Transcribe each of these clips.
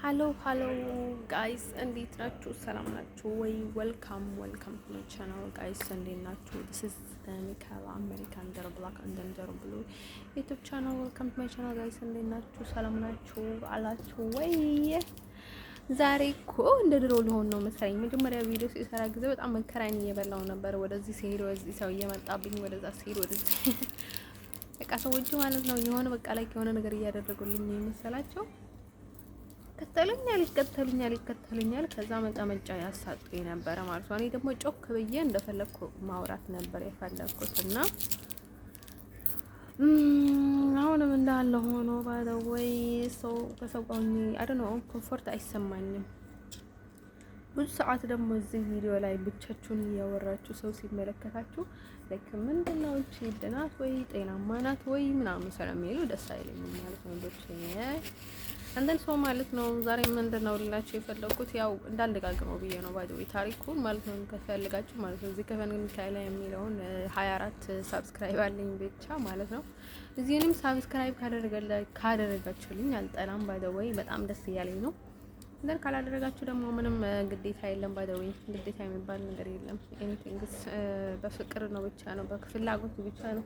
ሃሎ ጋይስ እንዴት ናችሁ? ሰላም ናችሁ ወይ? ዌልካም ቱ ማይ ቻናል ጋይስ እንዴት ናችሁ? ዲስ ኢዝ ሚካኤል አሜሪካን ደር ብላክ አንደን ደር ብሉ ዩቲዩብ ቻናል ዌልካም ቱ ማይ ቻናል ጋይስ እንዴት ናችሁ? ሰላም ናችሁ አላችሁ ወይ? ዛሬ እኮ እንደ ድሮ ሊሆን ነው መሰለኝ። መጀመሪያ ቪዲዮ ሲሰራ ጊዜ በጣም መከራኝ እየበላው ነበር። ወደዚህ ሲሄድ ወደዚህ ሰው እየመጣብኝ፣ ወደዛ ሲሄድ ወደዚህ በቃ ሰዎቹ ማለት ነው የሆነ በቃ ላይ የሆነ ነገር እያደረጉልኝ የመሰላቸው ይከተሉኛል። ከዛ መጫ ያሳጡኝ ነበረ ማለት ነው። እኔ ደግሞ ጮክ ብዬ እንደፈለኩ ማውራት ነበር የፈለኩት እና አሁንም እንዳለ ሆኖ ባለወይ ሰው ከሰውኝ አይደል ነው ኮምፎርት አይሰማኝም። ብዙ ሰዓት ደግሞ እዚህ ቪዲዮ ላይ ብቻችሁን እያወራችሁ ሰው ሲመለከታችሁ ለክ ምንድነው እቺ ድናት ወይ ጤናማ ናት ወይ ምናምን ስለሚሉ ደስ አይለኝም ማለት ነው። አንደን ሰው ማለት ነው። ዛሬ ምንድነው ልላችሁ የፈለኩት ያው እንዳልደጋግመው ብዬ ነው ባይዘው ታሪኩን ማለት ነው። ከፈልጋችሁ ማለት ነው እዚህ ከፈን ሚካኤል የሚለውን 24 ሰብስክራይብ አለኝ ብቻ ማለት ነው። እዚህንም ሰብስክራይብ ካደረጋችሁልኝ አልጠላም ባይዘው በጣም ደስ እያለኝ ነው። እንደን ካላደረጋችሁ ደግሞ ምንም ግዴታ የለም ባይዘው ግዴታ የሚባል ነገር የለም። ኤኒቲንግስ በፍቅር ነው ብቻ ነው በፍላጎት ብቻ ነው።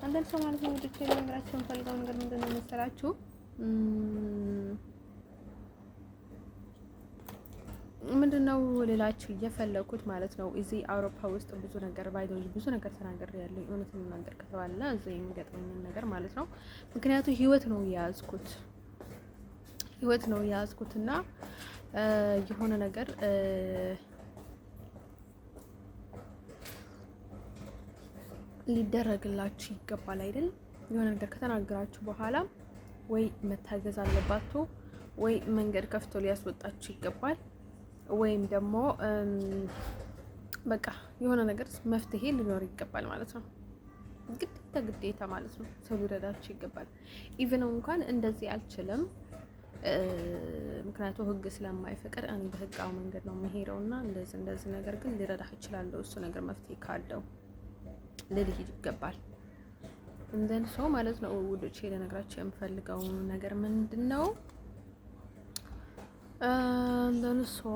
አንደን ሰው ማለት ነው ወጥቼ ልነግራችሁ የምፈልገው ነገር ምንድነው መሰላችሁ? ምንድነው ልላችሁ እየፈለኩት ማለት ነው። እዚህ አውሮፓ ውስጥ ብዙ ነገር ብዙ ነገር ተናግሬ ያለው እውነቱን ነገር ከተባለ እዚህ የሚገጥመኝ ነገር ማለት ነው። ምክንያቱም ህይወት ነው የያዝኩትና የሆነ ነገር ሊደረግላችሁ ይገባል አይደል? የሆነ ነገር ከተናገራችሁ በኋላ ወይ መታገዝ አለባችሁ ወይ መንገድ ከፍቶ ሊያስወጣችሁ ይገባል ወይም ደግሞ በቃ የሆነ ነገር መፍትሄ ሊኖር ይገባል ማለት ነው። ግዴታ ማለት ነው። ሰው ሊረዳችሁ ይገባል። ኢቭን እንኳን እንደዚህ አልችልም ምክንያቱም ህግ ስለማይፈቅድ እኔ በህጋዊ መንገድ ነው የምሄደውና እንደዚህ ነገር ግን ሊረዳህ ይችላል። እሱ ነገር መፍትሄ ካለው ልልህ ይገባል። እንደን ሰው ማለት ነው። ውዶቼ ለነገራችሁ የምፈልገው ነገር ምንድነው? እንደን ሰው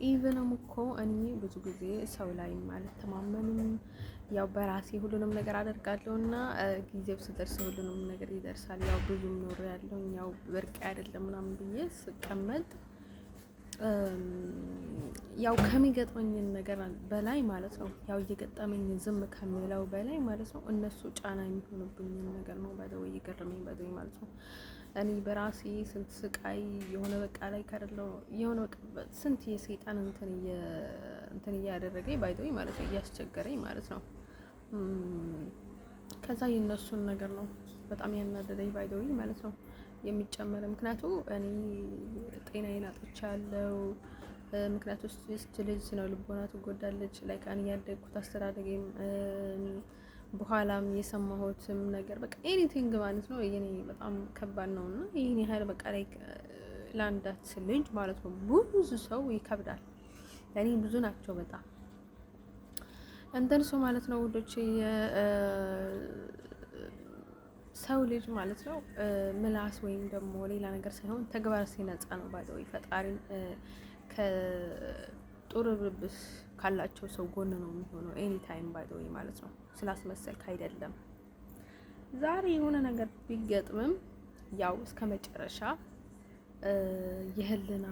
ኢቭንም እኮ እኔ ብዙ ጊዜ ሰው ላይ ማለት ተማመንም ያው በራሴ ሁሉንም ነገር አደርጋለሁና ጊዜው ሲደርስ ሁሉንም ነገር ይደርሳል። ያው ብዙም ኖር ያለው ያው በርቅ አይደለም ምናምን ብዬ ስቀመጥ ያው ከሚገጥመኝ ነገር በላይ ማለት ነው ያው እየገጠመኝ ዝም ከሚለው በላይ ማለት ነው እነሱ ጫና የሚሆኑብኝ ነገር ነው ባይዘው እየገረመኝ ባይዘው ማለት ነው። እኔ በራሴ ስንት ስቃይ የሆነ በቃ ላይ ካደለው የሆነ በቃ ስንት የሰይጣን እንትን እያደረገኝ ባይዘው ማለት ነው እያስቸገረኝ ማለት ነው። ከዛ የነሱን ነገር ነው በጣም ያናደደኝ ባይዘው ማለት ነው የሚጨመር ምክንያቱም እኔ ጤናዬን አጥቻለሁ። ምክንያቱም እሱ ልጅ ነው ልቦና ትጎዳለች ላይ ቃን ያደግኩት አስተዳደገም በኋላም የሰማሁትም ነገር በቃ ኤኒቲንግ ማለት ነው የኔ በጣም ከባድ ነውና ይሄን ያህል በቃ ላይ ላንዳት ልጅ ማለት ነው ብዙ ሰው ይከብዳል። ለኔ ብዙ ናቸው በጣም እንደን ሰው ማለት ነው ውዶቼ ሰው ልጅ ማለት ነው ምላስ ወይም ደግሞ ሌላ ነገር ሳይሆን ተግባር ሲነጻ ነው ባይዘው ፈጣሪን ከጥሩ ብብስ ካላቸው ሰው ጎን ነው የሚሆነው ኤኒ ታይም ባይዘው ማለት ነው። ስላስመሰልክ አይደለም። ዛሬ የሆነ ነገር ቢገጥምም ያው እስከ መጨረሻ የህልና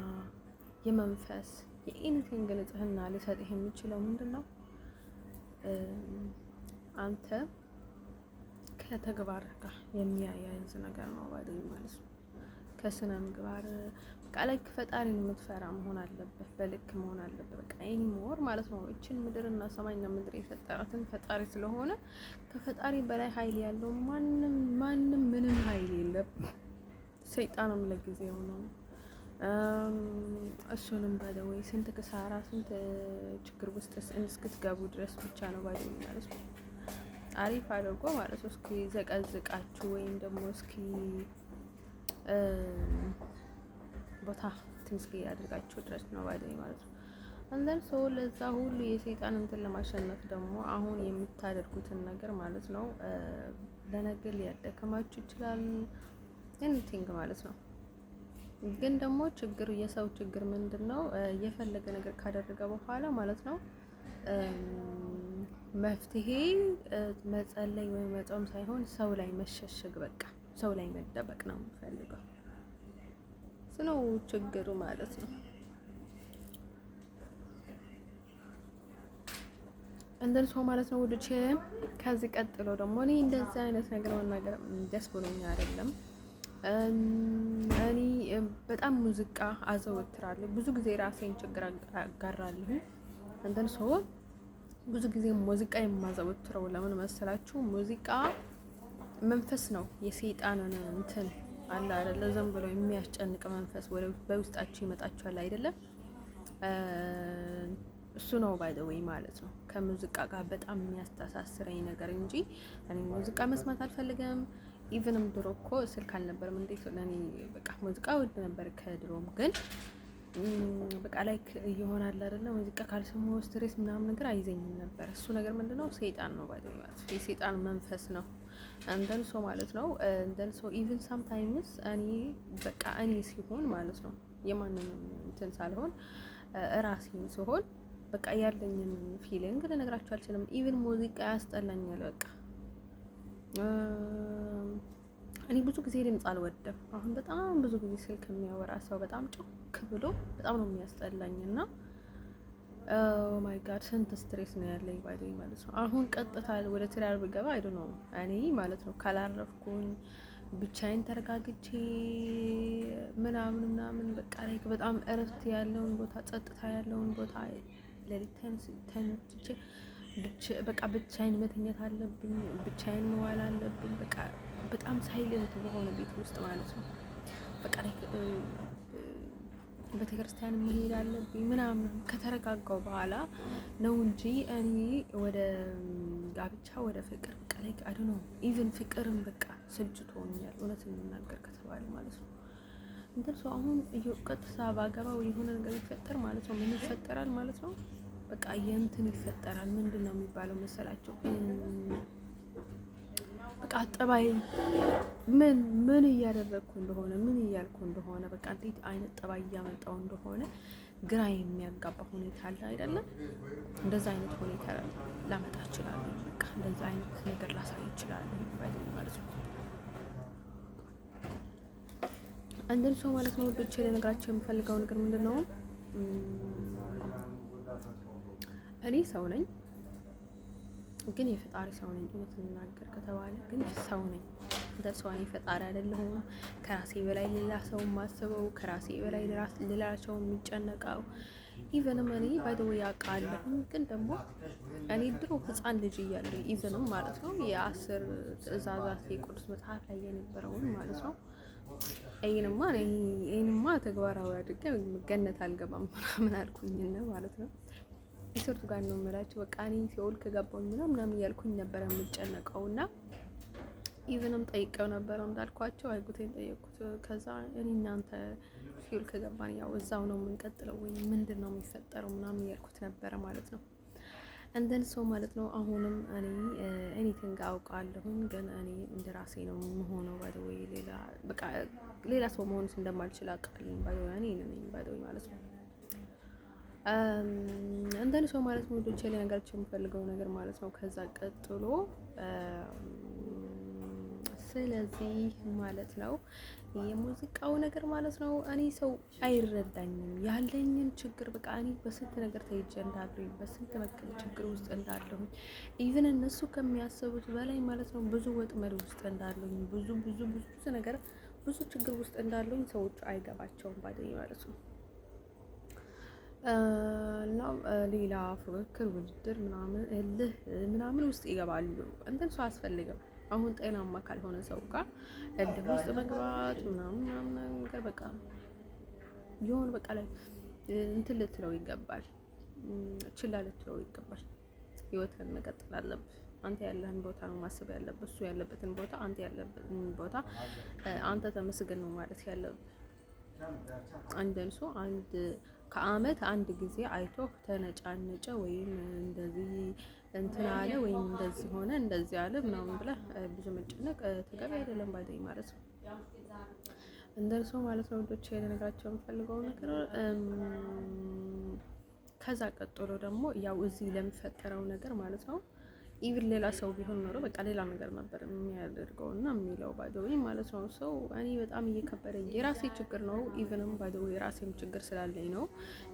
የመንፈስ የኤኒቲንግ ንጽህና ሊሰጥህ የሚችለው ምንድነው? አንተ ከተግባር ጋር የሚያያዝ ነገር ነው ባይዘው ማለት ነው። ከስነ ምግባር ቃልክ ፈጣሪን የምትፈራ መሆን አለበት። በልክ መሆን አለበት። በቃ ሞር ማለት ነው። እቺን ምድርና ሰማይና ምድር የፈጠራትን ፈጣሪ ስለሆነ ከፈጣሪ በላይ ኃይል ያለው ማንም ምንም ኃይል የለም። ሰይጣንም ለጊዜው ነው። እሱንም ባይዘው ስንት ክሳራ ስንት ችግር ውስጥ እስክትገቡ ድረስ ብቻ ነው ባይዘው ማለት ነው። አሪፍ አድርጎ ማለት ነው እስኪ ዘቀዝቃችሁ ወይም ደግሞ እስኪ ቦታ ትንስኪ ያድርጋችሁ ድረስ ነው ባይዘው ማለት ነው። አንደን ሰው ለዛ ሁሉ የሰይጣን እንትን ለማሸነፍ ደግሞ አሁን የምታደርጉትን ነገር ማለት ነው ለነገ ሊያደክማችሁ ይችላል። ኤኒቲንግ ማለት ነው። ግን ደግሞ ችግሩ የሰው ችግር ምንድነው? የፈለገ ነገር ካደረገ በኋላ ማለት ነው መፍትሄ መጸለይ ወይ መጾም ሳይሆን ሰው ላይ መሸሸግ፣ በቃ ሰው ላይ መደበቅ ነው የምፈልገው። ስለው ችግሩ ማለት ነው። እንደዚህ ማለት ነው ውዶቼ። ከዚህ ቀጥሎ ደግሞ እኔ እንደዚህ አይነት ነገር መናገር ደስ ብሎኝ አይደለም። እኔ በጣም ሙዚቃ አዘወትራለሁ። ብዙ ጊዜ ራሴን ችግር አጋራለሁ። እንደን ሰው ብዙ ጊዜ ሙዚቃ የማዘወትረው ለምን መሰላችሁ? ሙዚቃ መንፈስ ነው። የሰይጣንን እንትን አለ አይደለ? ዝም ብሎ የሚያስጨንቅ መንፈስ ወደ በውስጣችሁ ይመጣችኋል አይደለም? እሱ ነው ባይ ዘ ዌይ ማለት ነው ከሙዚቃ ጋር በጣም የሚያስተሳስረኝ ነገር እንጂ እኔ ሙዚቃ መስማት አልፈልግም። ኢቭንም ድሮ እኮ ስልክ አልነበረም እንዴት ለኔ በቃ ሙዚቃ ወድ ነበር ከድሮም፣ ግን በቃ ላይክ ይሆናል አይደለ? ሙዚቃ ካልሰማሁ ስትሬስ ምናምን ነገር አይዘኝም ነበር። እሱ ነገር ምንድነው? ሰይጣን ነው ባይ ዘ ዌይ ማለት የሰይጣን መንፈስ ነው። እንደን ሶ ማለት ነው እንደን ሶ ኢቭን ሳምታይምስ እኔ በቃ እኔ ሲሆን ማለት ነው የማንንም እንትን ሳልሆን ራሴን ሲሆን በቃ ያለኝን ፊሊንግ ልነግራችሁ አልችልም። ኢቭን ሙዚቃ ያስጠላኛል። በቃ እኔ ብዙ ጊዜ ድምጽ አልወድም። አሁን በጣም ብዙ ጊዜ ስልክ የሚያወራ ሰው በጣም ጮክ ብሎ በጣም ነው የሚያስጠላኝ እና ኦ ማይ ጋድ ስንት ስትሬስ ነው ያለኝ ባይደኝ ማለት ነው። አሁን ቀጥታ ወደ ትዳር ብገባ አይዶ ነው እኔ ማለት ነው ካላረፍኩኝ ብቻዬን ተረጋግቼ ምናምን በቃ ላይ በጣም እረፍት ያለውን ቦታ ጸጥታ ያለውን ቦታ ለሊት ተንስቼ በቃ ብቻዬን መተኛት አለብኝ፣ ብቻዬን መዋል አለብኝ። በቃ በጣም ሳይለንት በሆነ ቤት ውስጥ ማለት ነው በቃ ላይ ቤተክርስቲያን መሄድ አለብኝ ምናምን ከተረጋጋው በኋላ ነው እንጂ እኔ ወደ ጋብቻ ወደ ፍቅር በቃ ላይ አይ ዶንት ኖ ኢቭን ፍቅርም በቃ ስልችቶኛል እውነት እንናገር ከተባለ ማለት ነው። እንትን ሰው አሁን ቀጥታ ባገባው የሆነ ነገር ይፈጠር ማለት ነው ምን ይፈጠራል ማለት ነው በቃ የእንትን ይፈጠራል። ምንድነው የሚባለው መሰላችሁ? በቃ ጠባይ ምን እያደረግኩ እንደሆነ ምን እያልኩ እንደሆነ በቃ እንዴት አይነት ጠባይ እያመጣው እንደሆነ ግራ የሚያጋባ ሁኔታ አለ አይደለም? እንደዛ አይነት ሁኔታ ላመጣ እችላለሁ። በቃ እንደዛ አይነት ነገር ላሳይ እችላለሁ ማለት ነው። አንድን ሰው ማለት ነው ወዶቼ ለነገራቸው የምፈልገው ነገር ምንድነው? እኔ ሰው ነኝ፣ ግን የፈጣሪ ሰው ነኝ። እውነት ልናገር ከተባለ ግን ሰው ነኝ። እንደ ሰው እኔ ፈጣሪ አይደለሁም። ከራሴ በላይ ሌላ ሰው ማስበው፣ ከራሴ በላይ ሌላ ሰው የሚጨነቀው ኢቨንም እኔ ባይ ዘ ዌይ ያውቃለሁ። ግን ደግሞ እኔ ድሮ ህፃን ልጅ እያለሁ ኢቨንም ማለት ነው የ10 ትእዛዛት የቅዱስ መጽሐፍ ላይ የነበረውን ማለት ነው ይሄንማ ተግባራዊ አድርጌ ገነት አልገባም ምናምን አልኩኝና ማለት ነው ይሰርቱ ጋር ነው የምላችሁ። በቃ እኔ ሲኦል ከገባሁኝ ምናምን እያልኩኝ ነበር የምጨነቀውና ኢቭንም ጠይቀው ነበር እንዳልኳቸው አይጉቴን ጠየቁት። ከዛ እኔ እናንተ ሲኦል ከገባን ያው እዛው ነው የምንቀጥለው ወይ ምንድነው የሚፈጠረው ምናምን እያልኩት ነበር ማለት ነው። እንደን ሰው ማለት ነው አሁንም እኔ ኤኒቲንግ አውቃለሁኝ፣ ግን እኔ እንደራሴ ነው የምሆነው ወይ ሌላ ሰው መሆንስ እንደማልችል አውቃለሁ። እኔ ነኝ ማለት ነው። እንደን ሰው ማለት ነው ወዶቼ ለነገራችሁ የምፈልገው ነገር ማለት ነው። ከዛ ቀጥሎ ስለዚህ ማለት ነው የሙዚቃው ነገር ማለት ነው እኔ ሰው አይረዳኝም ያለኝን ችግር በቃ እኔ በስንት ነገር ተይዤ እንዳለሁኝ በስንት መከል ችግር ውስጥ እንዳለሁኝ ኢቭን እነሱ ከሚያስቡት በላይ ማለት ነው ብዙ ወጥመድ ውስጥ እንዳለሁኝ ብዙ ነገር ብዙ ችግር ውስጥ እንዳለሁኝ ሰዎች አይገባቸውም ባደኝ ማለት ነው። እና ሌላ ፉክክር ውድድር ምናምን እልህ ምናምን ውስጥ ይገባሉ። እንትን ሰው አያስፈልግም። አሁን ጤናማ ካልሆነ ሰው ጋር እልህ ውስጥ መግባት ምናምን ነገር በቃ የሆነ በቃ ላይ እንትን ልትለው ይገባል፣ ችላ ልትለው ይገባል። ህይወትን መቀጠል አለብህ። አንተ ያለህን ቦታ ነው ማሰብ ያለብህ። እሱ ያለበትን ቦታ አንተ ያለበትን ቦታ አንተ ተመስገን ነው ማለት ያለብህ። አንድን ሰው ከአመት አንድ ጊዜ አይቶ ተነጫነጨ ወይም እንደዚህ እንትን አለ ወይም እንደዚህ ሆነ እንደዚህ አለ ምናምን ብለህ ብዙ መጨነቅ ተገቢ አይደለም ባይደኝ ማለት ነው። እንደርሰው ማለት ነው ውዶቼ። ልነግራቸው የምፈልገው ነገር ከዛ ቀጥሎ ደግሞ ያው እዚህ ለሚፈጠረው ነገር ማለት ነው ኢቭን ሌላ ሰው ቢሆን ኖሮ በቃ ሌላ ነገር ነበር የሚያደርገው እና የሚለው ባይዘዌ ማለት ነው። ሰው እኔ በጣም እየከበደኝ የራሴ ችግር ነው። ኢቭንም ባይዘዌ የራሴም ችግር ስላለኝ ነው፣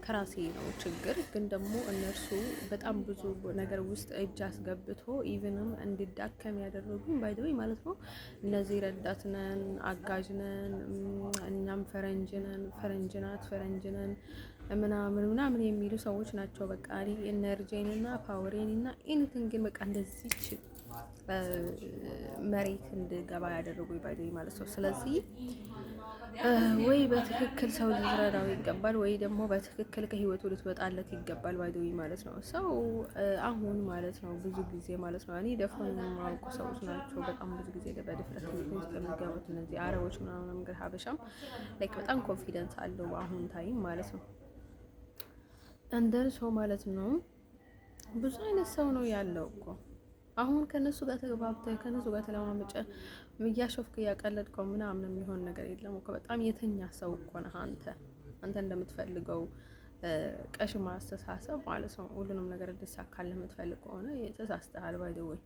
ከራሴ ነው ችግር። ግን ደግሞ እነርሱ በጣም ብዙ ነገር ውስጥ እጅ አስገብቶ ኢቭንም እንድዳከም ያደረጉኝ ባይዘዌ ማለት ነው። እነዚህ ረዳት ነን፣ አጋዥ ነን፣ እኛም ፈረንጅ ነን፣ ፈረንጅ ናት፣ ፈረንጅ ነን ምናምን የሚሉ ሰዎች ናቸው። በቃ ኤነርጂን እና ፓወሬን እና ኤኒቲንግን በቃ እንደዚች መሬት እንድገባ ያደረጉኝ ባይዶይ ማለት ነው። ስለዚህ ወይ በትክክል ሰው ልትረዳው ይገባል፣ ወይ ደግሞ በትክክል ከህይወቱ ልትወጣለት ይገባል ባይዶይ ማለት ነው። ሰው አሁን ማለት ነው ብዙ ጊዜ ማለት ነው እኔ ደፍሮ የማያውቁ ሰዎች ናቸው በጣም ብዙ ጊዜ በድፍረት ውስጥ የሚገቡት እነዚህ አረቦች ምናምን ነገር ሀበሻም ላይክ በጣም ኮንፊደንስ አለው በአሁን ታይም ማለት ነው። እንደርሶ ማለት ነው ብዙ አይነት ሰው ነው ያለው እኮ አሁን ከነሱ ጋር ተግባብተህ ከነሱ ጋር ተለማመጨ እያሾፍክ እያቀለድከው ምናምን የሚሆን ነገር የለም እኮ። በጣም የተኛ ሰው እኮ ነህ አንተ እንደምትፈልገው ቀሽማ አስተሳሰብ ማለት ነው። ሁሉንም ነገር እንዲሳካልህ የምትፈልግ ከሆነ ተሳስተሃል። ባይ ዘ ወይ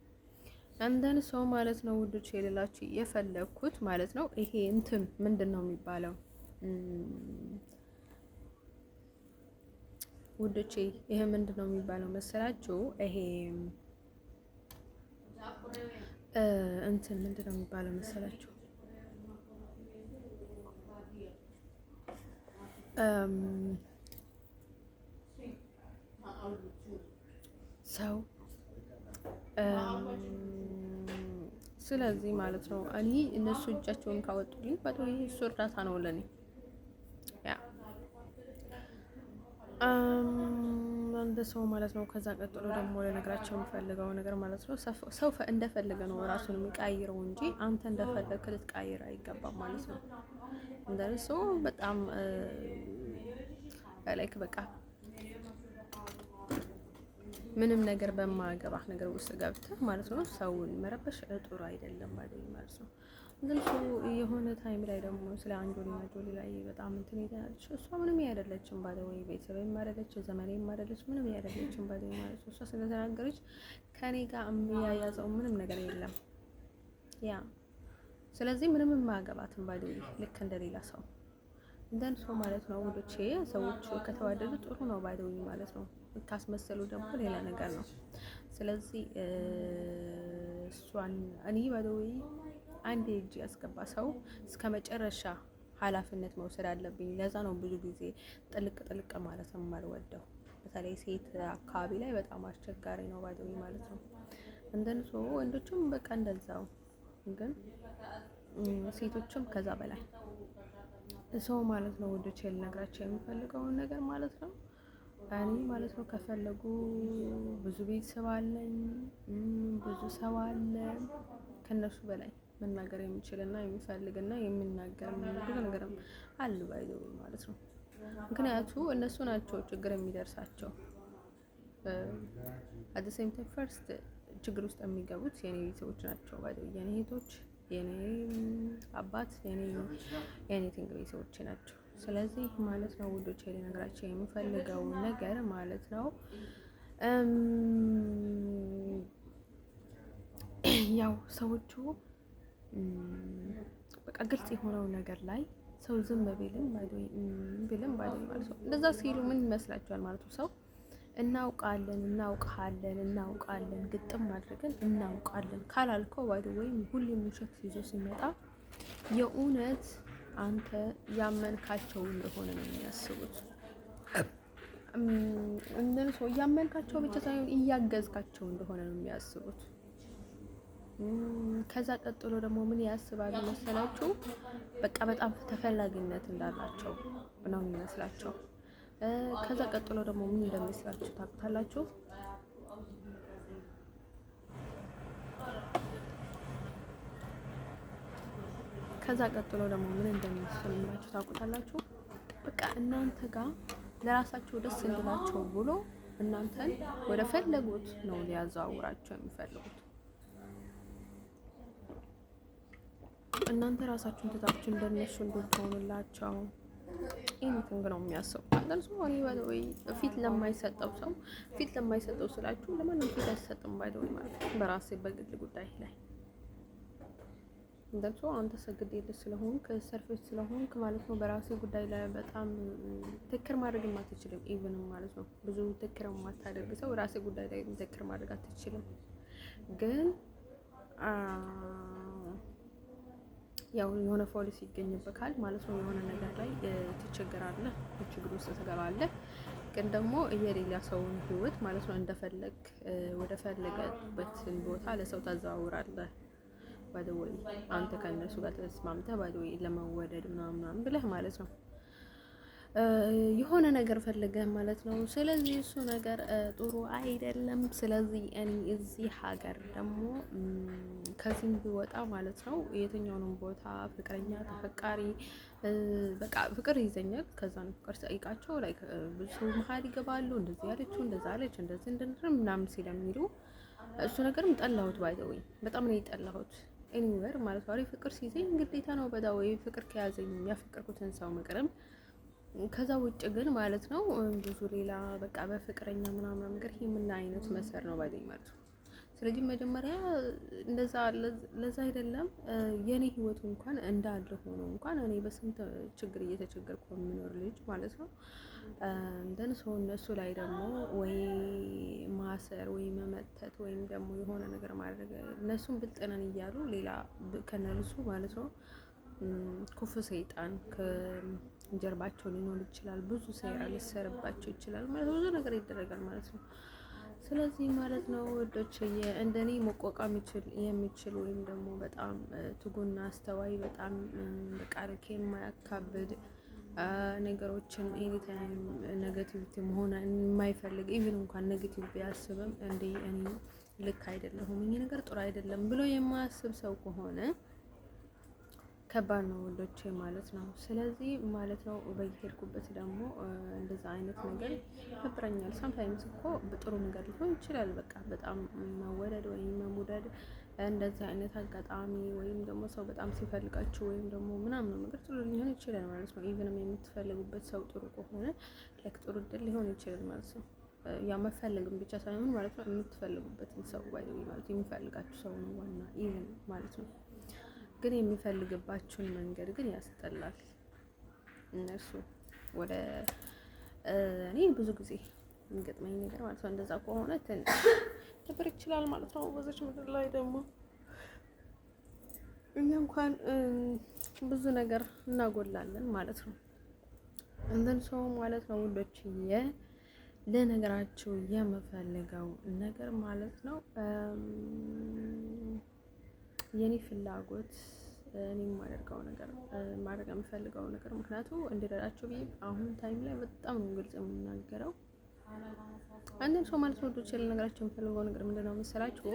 እንደን ሰው ማለት ነው ውዶች የሌላችሁ የፈለግኩት ማለት ነው ይሄ እንትን ምንድን ነው የሚባለው ውዶቼ ይሄ ምንድን ነው የሚባለው መሰላችሁ? ይሄ እንትን ምንድን ነው የሚባለው መሰላችሁ? ሰው ስለዚህ ማለት ነው እኔ እነሱ እጃቸውን ካወጡልኝ በጣም እሱ እርዳታ ነው ለኔ። እንደ ሰው ማለት ነው። ከዛ ቀጥሎ ደግሞ ለነገራቸው የምፈልገው ነገር ማለት ነው ሰው እንደፈለገ ነው ራሱን የሚቀይረው እንጂ አንተ እንደፈለግክ ልትቀይር አይገባም ማለት ነው። እንደሱ በጣም ላይክ በቃ ምንም ነገር በማገባህ ነገር ውስጥ ገብተህ ማለት ነው ሰውን መረበሽ ጥሩ አይደለም ማለት ነው። ግን የሆነ ታይም ላይ ደግሞ ስለ አንጆሊና ጆሊ ላይ በጣም እንትን ይላልሽ። እሷ ምንም ያደለችም ባለ ወይ ቤተሰብም ማረለች ዘመኔም ማረለች ምንም ያደለችም ባለ ማለት ነው። እሷ ስለተናገረች ከኔ ጋር የሚያያዘው ምንም ነገር የለም። ያ ስለዚህ ምንም የማያገባትም ባለ ልክ እንደሌላ ሰው እንደን ሰው ማለት ነው። ወዶቼ ሰዎች ከተዋደዱ ጥሩ ነው ባለ ማለት ነው። ካስመሰሉ ደግሞ ሌላ ነገር ነው። ስለዚህ እሷን እኔ ባለ አንድ እጅ ያስገባ ሰው እስከ መጨረሻ ኃላፊነት መውሰድ አለብኝ። ለዛ ነው ብዙ ጊዜ ጥልቅ ማለት ነው የማልወደው። በተለይ ሴት አካባቢ ላይ በጣም አስቸጋሪ ነው ባይዘው ማለት ነው። እንደነሱ ወንዶችም በቃ እንደዛው፣ ግን ሴቶችም ከዛ በላይ ሰው ማለት ነው። ወንዶች ልነግራቸው የምፈልገውን ነገር ማለት ነው እኔ ማለት ነው ከፈለጉ ብዙ ቤተሰብ አለኝ፣ ብዙ ሰው አለ ከነሱ በላይ መናገር የሚችልና የሚፈልግና የሚናገር ብዙ ነገርም አሉ ባይዘው ማለት ነው። ምክንያቱ እነሱ ናቸው ችግር የሚደርሳቸው። አት ዘ ሴም ታይም ፈርስት ችግር ውስጥ የሚገቡት የኔ ቤተሰቦች ናቸው ባይዘው፣ የኔ እህቶች፣ የኔ አባት፣ የኔ ኤኒቲንግ ቤተሰቦች ናቸው። ስለዚህ ማለት ነው ውዶቼ ልነግራቸው የምፈልገው ነገር ማለት ነው ያው ሰዎቹ በቃ ግልጽ የሆነው ነገር ላይ ሰው ዝም ቢልም ባይዶይ ማለት ነው። እንደዛ ሲሉ ምን ይመስላችኋል ማለት ነው? ሰው እናውቃለን ግጥም አድርገን እናውቃለን ካላልከው ባይዶይ ሁሌም ውሸት ይዞ ሲመጣ የእውነት አንተ ያመንካቸው እንደሆነ ነው የሚያስቡት። እንደነሱ ያመንካቸው ብቻ ሳይሆን እያገዝካቸው እንደሆነ ነው የሚያስቡት። ከዛ ቀጥሎ ደግሞ ምን ያስባሉ መሰላችሁ? በቃ በጣም ተፈላጊነት እንዳላቸው ነው የሚመስላቸው። ከዛ ቀጥሎ ደግሞ ምን እንደሚመስላችሁ ታውቁታላችሁ? ከዛ ቀጥሎ ደግሞ ምን እንደሚመስላችሁ ታውቁታላችሁ? በቃ እናንተ ጋር ለራሳቸው ደስ እንዲላቸው ብሎ እናንተን ወደ ፈለጉት ነው ሊያዘዋውራቸው የሚፈልጉት። እናንተ ራሳችሁን ትታችሁ እንደነሱ እንድትሆኑላቸው ኤኒቲንግ ነው የሚያስቡ። አንዳንድ ሰው እኔ ባይደወይ ፊት ለማይሰጠው ስላችሁ ለማንም ፊት አይሰጥም ባይደወይ ማለት ነው። በራሴ በግል ጉዳይ ላይ እንደሱ አንተ ሰግድ የለ ስለሆንክ ሰርፌስ ስለሆንክ ማለት ነው። በራሴ ጉዳይ ላይ በጣም ትክክር ማድረግ አትችልም። ኢቭን ማለት ነው ብዙ ትክክር የማታደርግ ሰው ራሴ ጉዳይ ላይ ትክክር ማድረግ አትችልም። ግን ያው የሆነ ፖሊሲ ይገኝበታል ማለት ነው። የሆነ ነገር ላይ ትቸገራለህ፣ ችግር ውስጥ ትገባለህ። ግን ደግሞ የሌላ ሰውን ህይወት ማለት ነው እንደፈለግ ወደ ፈለገበትን ቦታ ለሰው ታዘዋውራለህ። ባይደወይ አንተ ከነሱ ጋር ተስማምተህ ባይደወይ ለመወደድ ምናምን ብለህ ማለት ነው የሆነ ነገር ፈልገህ ማለት ነው። ስለዚህ እሱ ነገር ጥሩ አይደለም። ስለዚህ እኔ እዚህ ሀገር ደግሞ ከዚህም ቢወጣ ማለት ነው የትኛውንም ቦታ ፍቅረኛ ተፈቃሪ በቃ ፍቅር ይዘኛል። ከዛ ነው ፍቅር ጠይቃቸው ላይ ብዙ መሀል ይገባሉ። እንደዚህ ያለችው እንደዛ አለች እንደዚህ እንደዚህ ምናምን ሲለሚሉ እሱ ነገርም ጠላሁት። ባይዘወይ በጣም ነው የጠላሁት። ኤኒዌር ማለት ነው ፍቅር ሲይዘኝ ግዴታ ነው በዳወይ ፍቅር ከያዘኝ ያፈቀርኩትን ሰው መቅረም። ከዛ ውጭ ግን ማለት ነው ብዙ ሌላ በቃ በፍቅረኛ ምናምን ነገር ይሄ ምን አይነት መሰር ነው ባይዘኝ ማለት ነው። ስለዚህ መጀመሪያ እንደዛ ለዛ አይደለም የኔ ህይወት እንኳን እንዳለ ሆኖ እንኳን እኔ በስንት ችግር እየተቸገርኩ የምኖር ልጅ ማለት ነው እንደን ሰው እነሱ ላይ ደግሞ ወይ ማሰር ወይ መመተት ወይም ደግሞ የሆነ ነገር ማድረግ እነሱን ብልጥነን እያሉ ሌላ ከነሱ ማለት ነው ኩፍ ሰይጣን ከጀርባቸው ሊኖር ይችላል። ብዙ ሴራ ሊሰርባቸው ይችላል ማለት ብዙ ነገር ይደረጋል ማለት ነው። ስለዚህ ማለት ነው ወዶች እንደኔ መቋቋም የሚችል ወይም ደግሞ በጣም ትጉና አስተዋይ በጣም በቃ ልክ የማያካብድ ነገሮችን ኤኒታይም ኔጌቲቪቲ መሆን የማይፈልግ ኢቭን እንኳን ኔጌቲቭ ቢያስብም እንዴ እኔ ልክ አይደለሁም ይሄ ነገር ጥሩ አይደለም ብሎ የማያስብ ሰው ከሆነ ከባድ ነው ወዶቼ ማለት ነው። ስለዚህ ማለት ነው በየሄድኩበት ደግሞ እንደዛ አይነት ነገር ይፈጥረኛል። ሳምታይምስ እኮ በጥሩ ነገር ሊሆን ይችላል። በቃ በጣም መወደድ ወይም መሙደድ እንደዛ አይነት አጋጣሚ ወይም ደግሞ ሰው በጣም ሲፈልጋችሁ ወይም ደግሞ ምናምን ነገር ጥሩ ሊሆን ይችላል ማለት ነው። ኢቭንም የምትፈልጉበት ሰው ጥሩ ከሆነ ለክ ጥሩ እድል ሊሆን ይችላል ማለት ነው። ያ መፈለግም ብቻ ሳይሆን ማለት ነው የምትፈልጉበትን ሰው ባይደው ማለት የሚፈልጋችሁ ሰው ነው ዋና ኢቭን ማለት ነው። ግን የሚፈልግባችሁን መንገድ ግን ያስጠላል። እነሱ ወደ እኔ ብዙ ጊዜ እንገጥመኝ ነገር ማለት ነው እንደዛ ከሆነ ትንሽ ነበር ይችላል ማለት ነው። በዛች ምድር ላይ ደግሞ እኛ እንኳን ብዙ ነገር እናጎላለን ማለት ነው። እንደን ሰው ማለት ነው ውዶችዬ ለነገራችሁ የምፈልገው ነገር ማለት ነው የኔ ፍላጎት እኔ የማደርገው ነገር ማድረግ የምፈልገው ነገር ምክንያቱም እንዲረዳችሁ ብዬ አሁን ታይም ላይ በጣም ነው ግልጽ የምናገረው። አንድም ሰው ማለት ነው ዶቼ ለነገራችሁ የምፈልገው ነገር ምንድነው መሰላችሁ?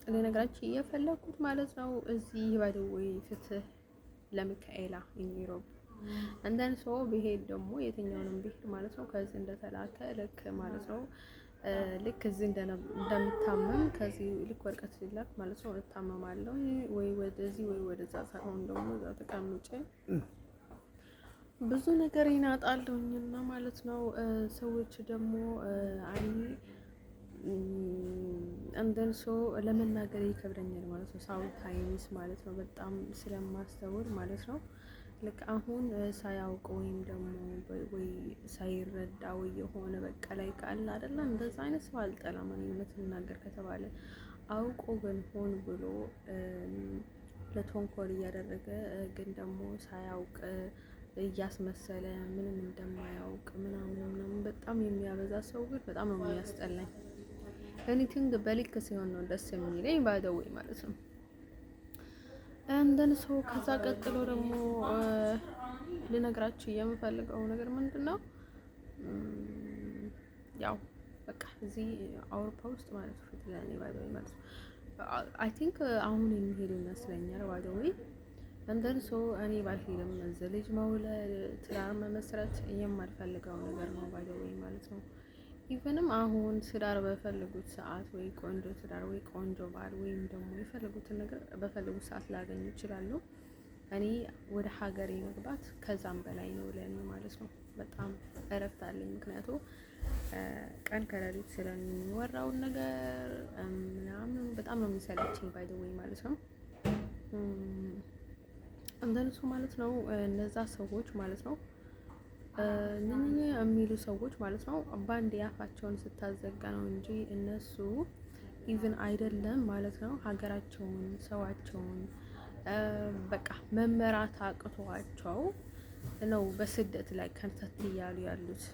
ለነገራችሁ እየፈለኩት ማለት ነው እዚህ ባይደወይ ፍትህ ለሚካኤላ ኢንዩሮፕ አንዳንድ ሰው ቢሄድ ደግሞ የትኛውንም ቢሄድ ማለት ነው ከዚህ እንደተላከ ልክ ማለት ነው ልክ እዚህ እንደምታመም ከዚህ ልክ ወረቀት ሲላክ ማለት ነው እታመማለሁ ወይ ወደዚህ ወይ ወደዛ ሳይሆን ደግሞ እዛ ተቀምጬ ብዙ ነገር ይናጣልኝና ማለት ነው። ሰዎች ደግሞ አይ እንደን ሰው ለመናገር ይከብደኛል ማለት ነው። ሳው ታይምስ ማለት ነው በጣም ስለማስተውል ማለት ነው ልክ አሁን ሳያውቅ ወይም ደግሞ ወይ ሳይረዳ ወይ የሆነ በቃ ላይ ቃል አይደለ እንደዛ አይነት ሰው አልጠላም። እኔ የምትናገር ከተባለ አውቆ ግን ሆን ብሎ ለተንኮል እያደረገ ግን ደግሞ ሳያውቅ እያስመሰለ ምንም እንደማያውቅ ምናምን በጣም የሚያበዛ ሰው ግን በጣም ነው የሚያስጠላኝ። ኤኒቲንግ በልክ ሲሆን ነው ደስ የሚለኝ ባይደወይ ማለት ነው። እንደን ሰው ከዛ ቀጥሎ ደግሞ ልነግራችሁ የምፈልገው ነገር ምንድነው ያው በቃ እዚህ አውሮፓ ውስጥ ማለት ነው ፍትለኔ ባይደወይ ማለት ነው አይ ቲንክ አሁን የሚሄዱ ይመስለኛል ባይደወይ እንደን ሰው እኔ ባልሄድም እዚህ ልጅ መውለድ ትዳር መመስረት የማልፈልገው ነገር ነው ባይደወይ ማለት ነው። ኢቨንም አሁን ትዳር በፈለጉት ሰዓት ወይ ቆንጆ ትዳር ወይ ቆንጆ ባል ወይም ደግሞ የፈለጉትን ነገር በፈለጉት ሰዓት ላገኙ ይችላሉ። እኔ ወደ ሀገሬ መግባት ከዛም በላይ ነው ለእኔ ማለት ነው። በጣም እረፍት አለኝ። ምክንያቱም ቀን ከሌሊት ስለሚወራውን ነገር ምናምን በጣም ነው የሚሰለችኝ ባይ ዘ ዌይ ማለት ነው። እንደነሱ ማለት ነው እነዛ ሰዎች ማለት ነው ምን የሚሉ ሰዎች ማለት ነው ባንድ ያፋቸውን ስታዘጋ ነው እንጂ እነሱ ኢቭን አይደለም ማለት ነው ሀገራቸውን ሰዋቸውን በቃ መመራት አቅቷቸው ነው በስደት ላይ ከንተት እያሉ ያሉት።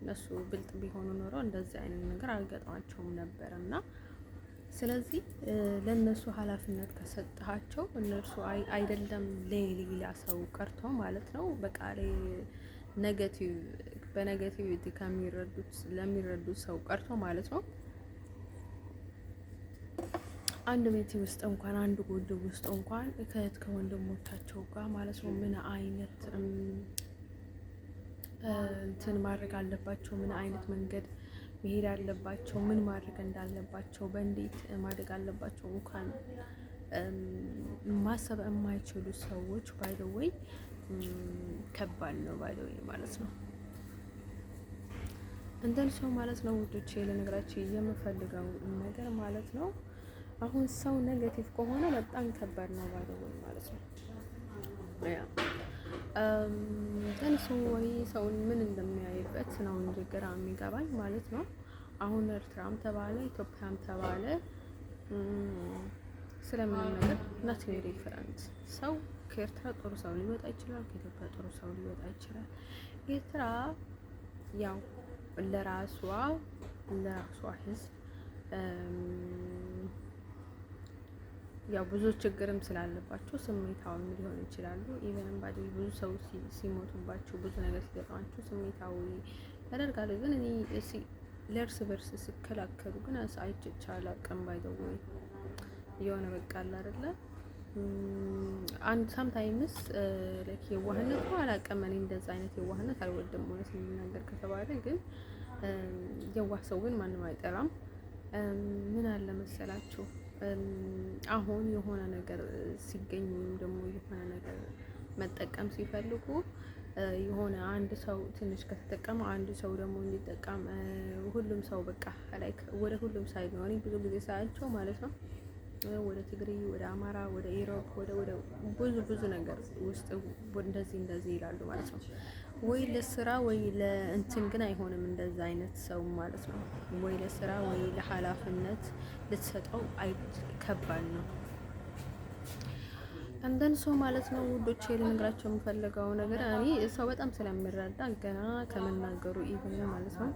እነሱ ብልጥ ቢሆኑ ኖሮ እንደዚህ አይነት ነገር አልገጥማቸውም ነበር። እና ስለዚህ ለነሱ ኃላፊነት ከሰጣቸው እነሱ አይደለም ለሌላ ሰው ቀርቶ ማለት ነው በቃ ኔጌቲቭ በኔጌቲቪቲ ለሚረዱት ሰው ቀርቶ ማለት ነው አንድ ቤት ውስጥ እንኳን አንድ ጎጆ ውስጥ እንኳን ከወንድሞቻቸው ጋር ማለት ነው ምን አይነት እንትን ማድረግ አለባቸው፣ ምን አይነት መንገድ መሄድ አለባቸው፣ ምን ማድረግ እንዳለባቸው፣ በእንዴት ማድረግ አለባቸው እንኳን ማሰብ የማይችሉ ሰዎች ባይ ዘ ዌይ ከባድ ነው ባይ ዘ ዌይ ማለት ነው። እንደን ሰው ማለት ነው ውዶቼ ለነገራችሁ የምፈልገው ነገር ማለት ነው አሁን ሰው ኔጌቲቭ ከሆነ በጣም ከባድ ነው ባይ ዘ ዌይ ማለት ነው። ግን ሰውን ምን እንደሚያይበት ነው እንጂ ግራ የሚገባኝ ማለት ነው። አሁን ኤርትራም ተባለ ኢትዮጵያም ተባለ ስለምንም ነገር ናቲንግ ዲፈረንት። ሰው ከኤርትራ ጥሩ ሰው ሊወጣ ይችላል፣ ከኢትዮጵያ ጥሩ ሰው ሊወጣ ይችላል። ኤርትራ ያው ለራሷ ህዝብ ያው ብዙ ችግርም ስላለባቸው ስሜታዊ ሊሆኑ ይችላሉ። ኢቨንም ባዲ ብዙ ሰው ሲሞቱባቸው ብዙ ነገር ሲገጥማቸው ስሜታዊ ያደርጋሉ። ግን እኔ ለእርስ በርስ ሲከላከሉ ግን አይቻል አቅም ባይደወይ የሆነ በቃ አለ አይደለ አንድ ሳምታይምስ ለኪ የዋህነት ነው አላውቅም። እኔ እንደዛ አይነት የዋህነት አልወድም ማለት የሚናገር ከተባለ ግን የዋህ ሰው ግን ማንም አይጠራም። ምን አለ መሰላችሁ አሁን የሆነ ነገር ሲገኝ ወይም ደግሞ የሆነ ነገር መጠቀም ሲፈልጉ የሆነ አንድ ሰው ትንሽ ከተጠቀመ አንድ ሰው ደግሞ እንዲጠቀም ሁሉም ሰው በቃ ላይክ ወደ ሁሉም ሳይድ ነው። እኔ ብዙ ጊዜ ሳያቸው ማለት ነው ወደ ትግሪ፣ ወደ አማራ፣ ወደ ኢሮብ፣ ወደ ብዙ ነገር ውስጥ እንደዚህ ይላሉ ማለት ነው። ወይ ለስራ ወይ ለእንትን ግን አይሆንም እንደዛ አይነት ሰው ማለት ነው። ወይ ለስራ ወይ ለኃላፊነት ልትሰጠው ከባድ ነው። አንዳንድ ሰው ማለት ነው ውዶቼ ልነግራቸው የምፈልገው ነገር እኔ ሰው በጣም ስለሚረዳ ገና ከመናገሩ ኢቭን ማለት ነው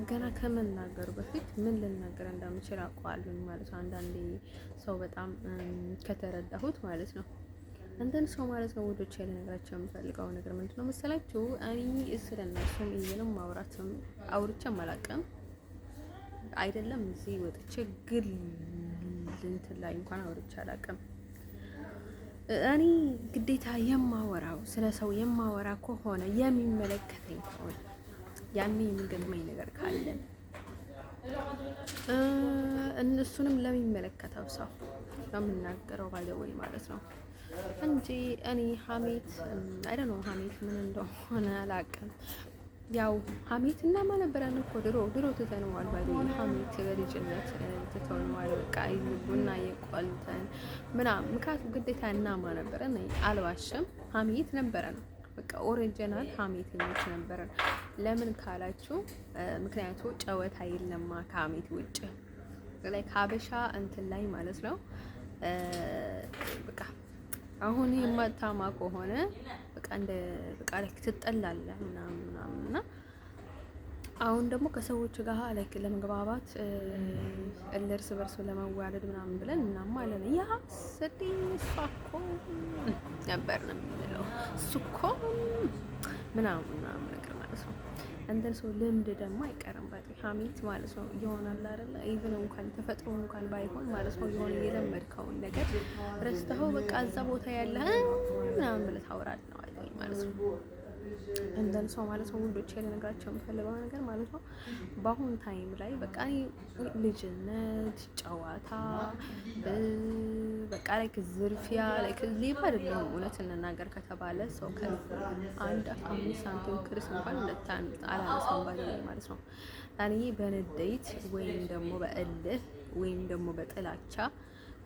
ገና ከመናገሩ በፊት ምን ልናገር እንደምችል አውቀዋለሁ ማለት ነው። አንዳንዴ ሰው በጣም ከተረዳሁት ማለት ነው። አንዳንድ ሰው ማለት ነው ውዶቼ ልነግራቸው የምፈልገው ነገር ምንድነው መሰላችሁ? እኔ ስለነሱም ኢቭንም ማውራትም አውርቼም አላውቅም አይደለም እዚህ ወጥቼ ግል እንትን ላይ እንኳን አውርቼ አላውቅም። እኔ ግዴታ የማወራው ስለ ሰው የማወራ ከሆነ የሚመለከተኝ ከሆነ ያኔ የሚገጥመኝ ነገር ካለ እነሱንም ለሚመለከተው ሰው የምናገረው ባይዘወይ ማለት ነው እንጂ እኔ ሀሜት አይደል ነው ሀሜት ምን እንደሆነ አላውቅም። ያው ሀሜት እና ማነበረን እኮ ድሮ ትተነዋል ባይዘወይ ሀሜት በልጅነት ትተነዋል። በቃ ቡና የቆልተን ምናምን ምክንያቱም ግዴታ እናማ ነበረን አልዋሽም ሀሜት ነበረን። በቃ ኦሪጂናል ሀሜተኞች ነበረን። ለምን ካላችሁ ምክንያቱ ጨዋታ የለማ ከሀሜት ውጭ ላይ ሀበሻ እንትን ላይ ማለት ነው። በቃ አሁን የማታማ ከሆነ በቃ ላይ ትጠላለህ ምናምን እና አሁን ደግሞ ከሰዎች ጋር ላይ ለመግባባት እርስ በርስ ለመዋለድ ምናምን ብለን ምናምን አለን ያ ስዲ ሷኮ ነበር ነው የምንለው ሱኮ ምናምን ነገር ማለት ነው። እንደን ሰው ልምድ ደግሞ አይቀርም ባይ ሀሜት ማለት ነው ይሆናል አይደል? ኢቭን እንኳን ተፈጥሮ እንኳን ባይሆን ማለት ነው የሆነ የለመድከውን ነገር ረስተኸው በቃ እዛ ቦታ ያለ ምናምን ብለህ ታወራለህ ማለት ነው። እንደን ሰው ማለት ነው ውዶች ልነግራቸው የምፈልገው ነገር ማለት ነው በአሁኑ ታይም ላይ በቃ ልጅነት ጨዋታ በቃ ላይ ዝርፊያ ላይ ሌባ አይደለም። እውነት እንናገር ከተባለ ሰው ከአንድ 5 ሳንቲም ክርስ እንኳን አላነሳም ባለ ማለት ነው። እኔ በንዴት ወይም ደግሞ በእልህ ወይም ደግሞ በጥላቻ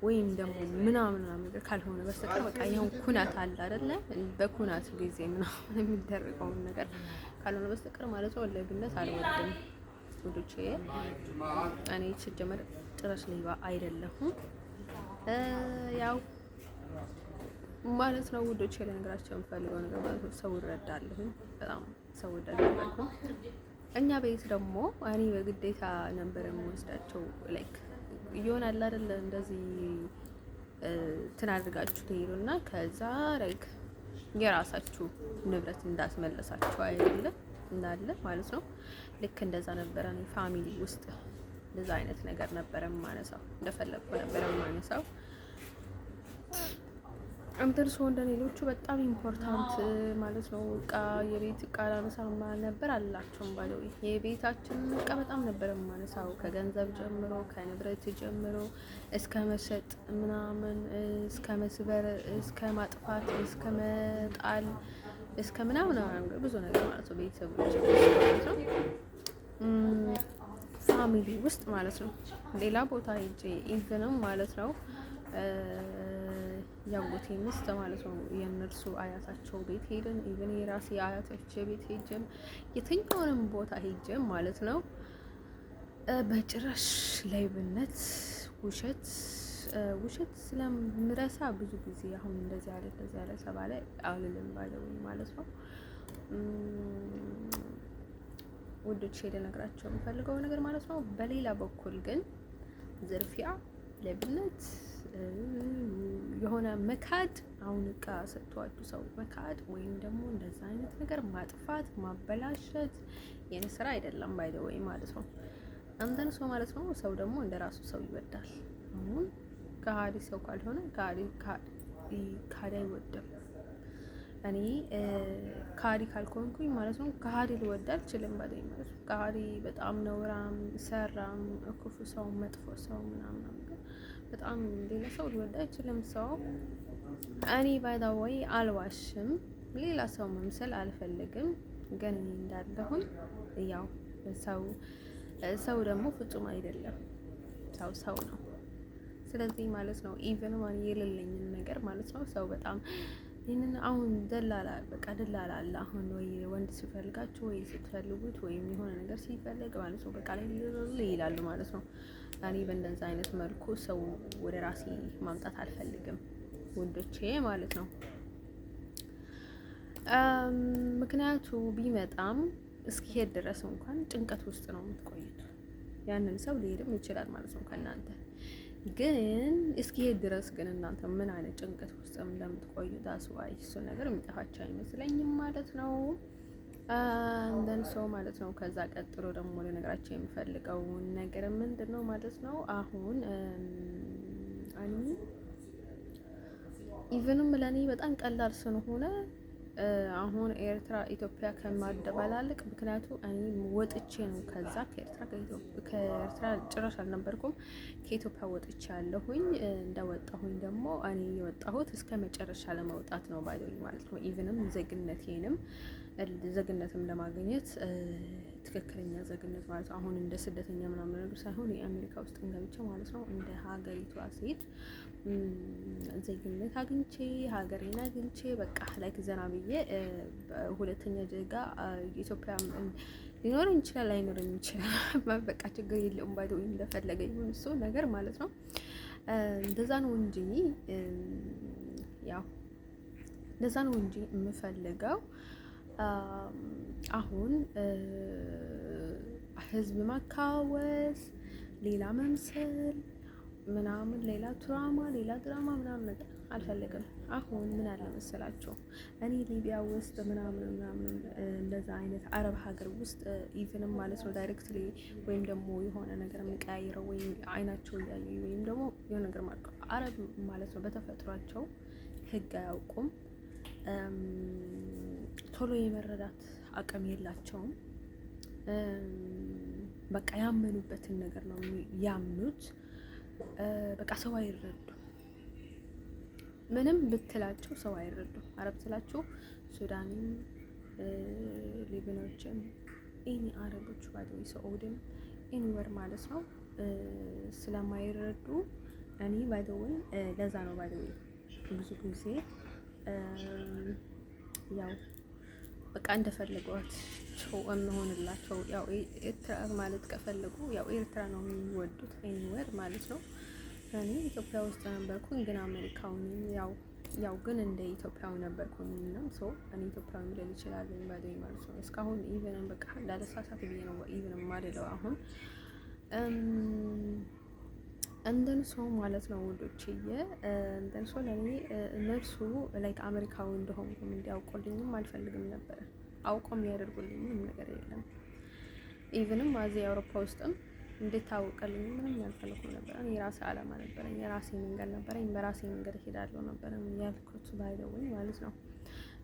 ወይም ደግሞ ምናምን ነገር ካልሆነ በስተቀር በቃ ይሁን ኩናት አለ አይደለ? በኩናት ጊዜ ምናምን የሚደረገውን ነገር ካልሆነ በስተቀር ማለት ነው ወለድነት አልወድም ውዶቼ። እኔ ሲጀመር ጭራሽ ሌባ አይደለሁም ያው ማለት ነው ውዶቼ። ለነገራቸው የምፈልገው ነገር ማለት ነው ሰው እረዳለሁ፣ በጣም ሰው እረዳለሁ። እኛ ቤት ደግሞ እኔ በግዴታ ነበር የምወስዳቸው ላይክ ይሆናል አይደል? እንደዚህ ትናድርጋችሁ ትሄዱና ከዛ ላይክ የራሳችሁ ንብረት እንዳስመለሳችሁ አይደለም እንዳለ ማለት ነው። ልክ እንደዛ ነበረ። እኔ ፋሚሊ ውስጥ እንደዛ አይነት ነገር ነበረ የማነሳው፣ እንደፈለግኩ ነበረ የማነሳው። እንትን ሰው እንደሌሎቹ በጣም ኢምፖርታንት ማለት ነው እቃ የቤት እቃ ላነሳማ ነበር አላቸውም ባለው የቤታችንን እቃ በጣም ነበር የማነሳው ከገንዘብ ጀምሮ ከንብረት ጀምሮ እስከ መሸጥ ምናምን እስከ መስበር እስከ ማጥፋት እስከ መጣል እስከ ምናምን ብዙ ነገር ማለት ነው ቤተሰቦች ማለት ነው ፋሚሊ ውስጥ ማለት ነው። ሌላ ቦታ ሄጄ ኢቭንም ማለት ነው ያጎቴ ሚስት ማለት ነው የነርሱ አያታቸው ቤት ሄደን ኢቭን የራሴ አያቶች ቤት ሄጀም የትኛውንም ቦታ ሄጀም ማለት ነው በጭራሽ ላይብነት ውሸት ስለምረሳ ብዙ ጊዜ አሁን እንደዚህ ያለ ሰባለ አልልም ባለው ማለት ነው። ውዶች ልነግራቸው የምፈልገው ነገር ማለት ነው በሌላ በኩል ግን ዝርፊያ፣ ሌብነት የሆነ መካድ አሁን እቃ ሰጥቷችሁ ሰው መካድ ወይም ደግሞ እንደዛ አይነት ነገር ማጥፋት ማበላሸት የኔ ስራ አይደለም ባይ ዘ ወይ ማለት ነው። አንተን ሰው ማለት ነው ሰው ደግሞ እንደራሱ ሰው ይወዳል። አሁን ከሃዲ ሰው ካልሆነ ከሃዲ አይወድም። እኔ ከሃዲ ካልሆንኩኝ ማለት ነው ከሃዲ ልወድ አልችልም ባይ ማለት ነው። ከሃዲ በጣም ነውራም ሰራም ክፉ ሰው መጥፎ ሰው ምናምን በጣም ሌላ ሰው ሊወድ አይችልም። ሰው እኔ ባይ ዘ ወይ አልዋሽም፣ ሌላ ሰው መምሰል አልፈልግም። ግን እኔ እንዳለሁኝ ያው ሰው ደግሞ ፍጹም አይደለም። ሰው ነው። ስለዚህ ማለት ነው ኢቭን ማን የሌለኝን ነገር ማለት ነው ሰው በጣም ይሄንን አሁን ደላላ አለ አሁን ወይ ወንድ ሲፈልጋችሁ ወይ ስትፈልጉት ወይም የሆነ ነገር ሲፈልግ ማለት ነው በቃ ላይ ይላሉ ማለት ነው። እኔ በእንደዛ አይነት መልኩ ሰው ወደ ራሴ ማምጣት አልፈልግም ወንዶቼ ማለት ነው። ምክንያቱ ቢመጣም እስኪሄድ ድረስ እንኳን ጭንቀት ውስጥ ነው የምትቆዩት። ያንን ሰው ሊሄድም ይችላል ማለት ነው ከእናንተ ግን እስኪሄድ ድረስ ግን እናንተ ምን አይነት ጭንቀት ውስጥ እንደምትቆዩ ዳስዋይ እሱን ነገር የሚጠፋቸው አይመስለኝም ማለት ነው። እንደን ሰው ማለት ነው። ከዛ ቀጥሎ ደግሞ ለነገራቸው የምፈልገው ነገር ምንድነው ማለት ነው አሁን ኢቭንም ለኔ በጣም ቀላል ስለሆነ አሁን ኤርትራ ኢትዮጵያ ከማደባላለቅ ምክንያቱ እኔ ወጥቼ ነው ከዛ ከኤርትራ ጭራሽ አልነበርኩም ከኢትዮጵያ ወጥቼ ያለሁኝ እንደወጣሁኝ ደግሞ እኔ የወጣሁት እስከ መጨረሻ ለመውጣት ነው ባይደኝ ማለት ነው። ኢቭንም ዜግነትም ለማግኘት ትክክለኛ ዜግነት ማለት አሁን እንደ ስደተኛ ምናምን ነገር ሳይሆን የአሜሪካ ውስጥ ገብቼ ማለት ነው እንደ ሀገሪቷ ሴት ዜግነት አግኝቼ ሀገሬን አግኝቼ በቃ ላይክ ዘና ብዬ ሁለተኛ ዜጋ ኢትዮጵያ ሊኖረኝ ይችላል ላይኖረኝ ይችላል በቃ ችግር የለውም ባይደው እንደፈለገ ይሁን እሱ ነገር ማለት ነው። እንደዛ ነው እንጂ ያው እንደዛ ነው እንጂ የምፈልገው አሁን ህዝብ ማካወስ ሌላ መምሰል ምናምን ሌላ ድራማ ምናምን ነገር አልፈልግም። አሁን ምን አለ መሰላችሁ እኔ ሊቢያ ውስጥ ምናምን እንደዛ አይነት አረብ ሀገር ውስጥ ኢቭንም ማለት ነው ዳይሬክትሊ ወይም ደግሞ የሆነ ነገር የሚቀያይረው ወይም አይናቸው እያየ ወይም ደግሞ የሆነ ነገር ማለት አረብ ማለት ነው በተፈጥሯቸው ህግ አያውቁም። ቶሎ የመረዳት አቅም የላቸውም። በቃ ያመኑበትን ነገር ነው ያምኑት። በቃ ሰው አይረዱም። ምንም ብትላቸው ሰው አይረዱም። አረብ ስላችሁ ሱዳንም፣ ሊቢኖችም፣ ኤኒ አረቦች ባደዊ ሰዑድም ኤኒወር ማለት ነው ስለማይረዱ እኔ ባይደወይ ለዛ ነው ባይደወይ ብዙ ጊዜ ያው በቃ እንደፈለጓቸው እንሆንላቸው። ያው ኤርትራ ማለት ከፈለጉ ያው ኤርትራ ነው የሚወዱት ኤኒዌር ማለት ነው። እኔ ኢትዮጵያ ውስጥ ነበርኩኝ ግን አሜሪካው ያው ግን እንደ ኢትዮጵያዊ ነበርኩኝ እና ሶ እኔ ኢትዮጵያዊ ልል ይችላል ባደይ ማለት ነው። እስካሁን ኢቨን በቃ ላለሳሳት ብዬ ነው ኢቨን ማደለው አሁን እንደን ሰው ማለት ነው ወዶችዬ። እንደን ሰው ለኔ እነሱ ላይክ አሜሪካዊ እንደሆንኩም እንዲያውቁልኝም አልፈልግም ነበር። አውቆም ያደርጉልኝም ነገር የለም። ኢቭንም አዚ አውሮፓ ውስጥም እንዴት ታወቀልኝ ምንም ያልፈለኩም ነበር። እኔ የራሴ አላማ ነበረኝ፣ የራሴ መንገድ ነበረኝ፣ በራሴ መንገድ እሄዳለሁ ነበር ያልኩት ባይደውኝ ማለት ነው።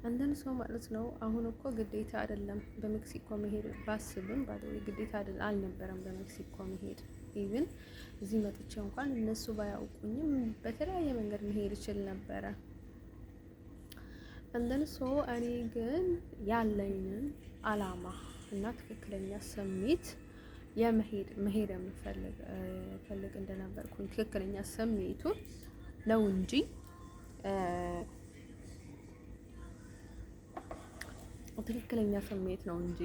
እንደን ሰው ማለት ነው። አሁን እኮ ግዴታ አይደለም በሜክሲኮ መሄድ ባስብም ባይደውኝ ግዴታ አልነበረም በሜክሲኮ መሄድ። ኢቭን እዚህ መጥቼ እንኳን እነሱ ባያውቁኝም በተለያየ መንገድ መሄድ ይችል ነበረ። እንደን ሰው እኔ ግን ያለኝን አላማ እና ትክክለኛ ስሜት መሄድ የምፈልግ እንደነበርኩኝ ትክክለኛ ስሜቱን ነው እንጂ ትክክለኛ ስሜት ነው እንጂ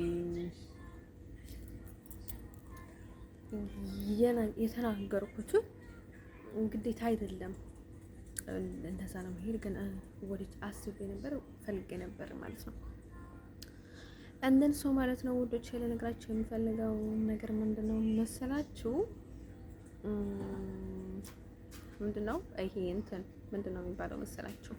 የተናገርኩት ግዴታ አይደለም። እንደዛ ነው መሄድ ግን ወዲህ አስቤ ነበር ፈልጌ ነበር ማለት ነው። እንደን ሰው ማለት ነው ውዶች ለነገራችሁ የሚፈልገው ነገር ምንድነው መሰላችሁ? ምንድነው ይሄ እንትን ምንድነው የሚባለው መሰላችሁ?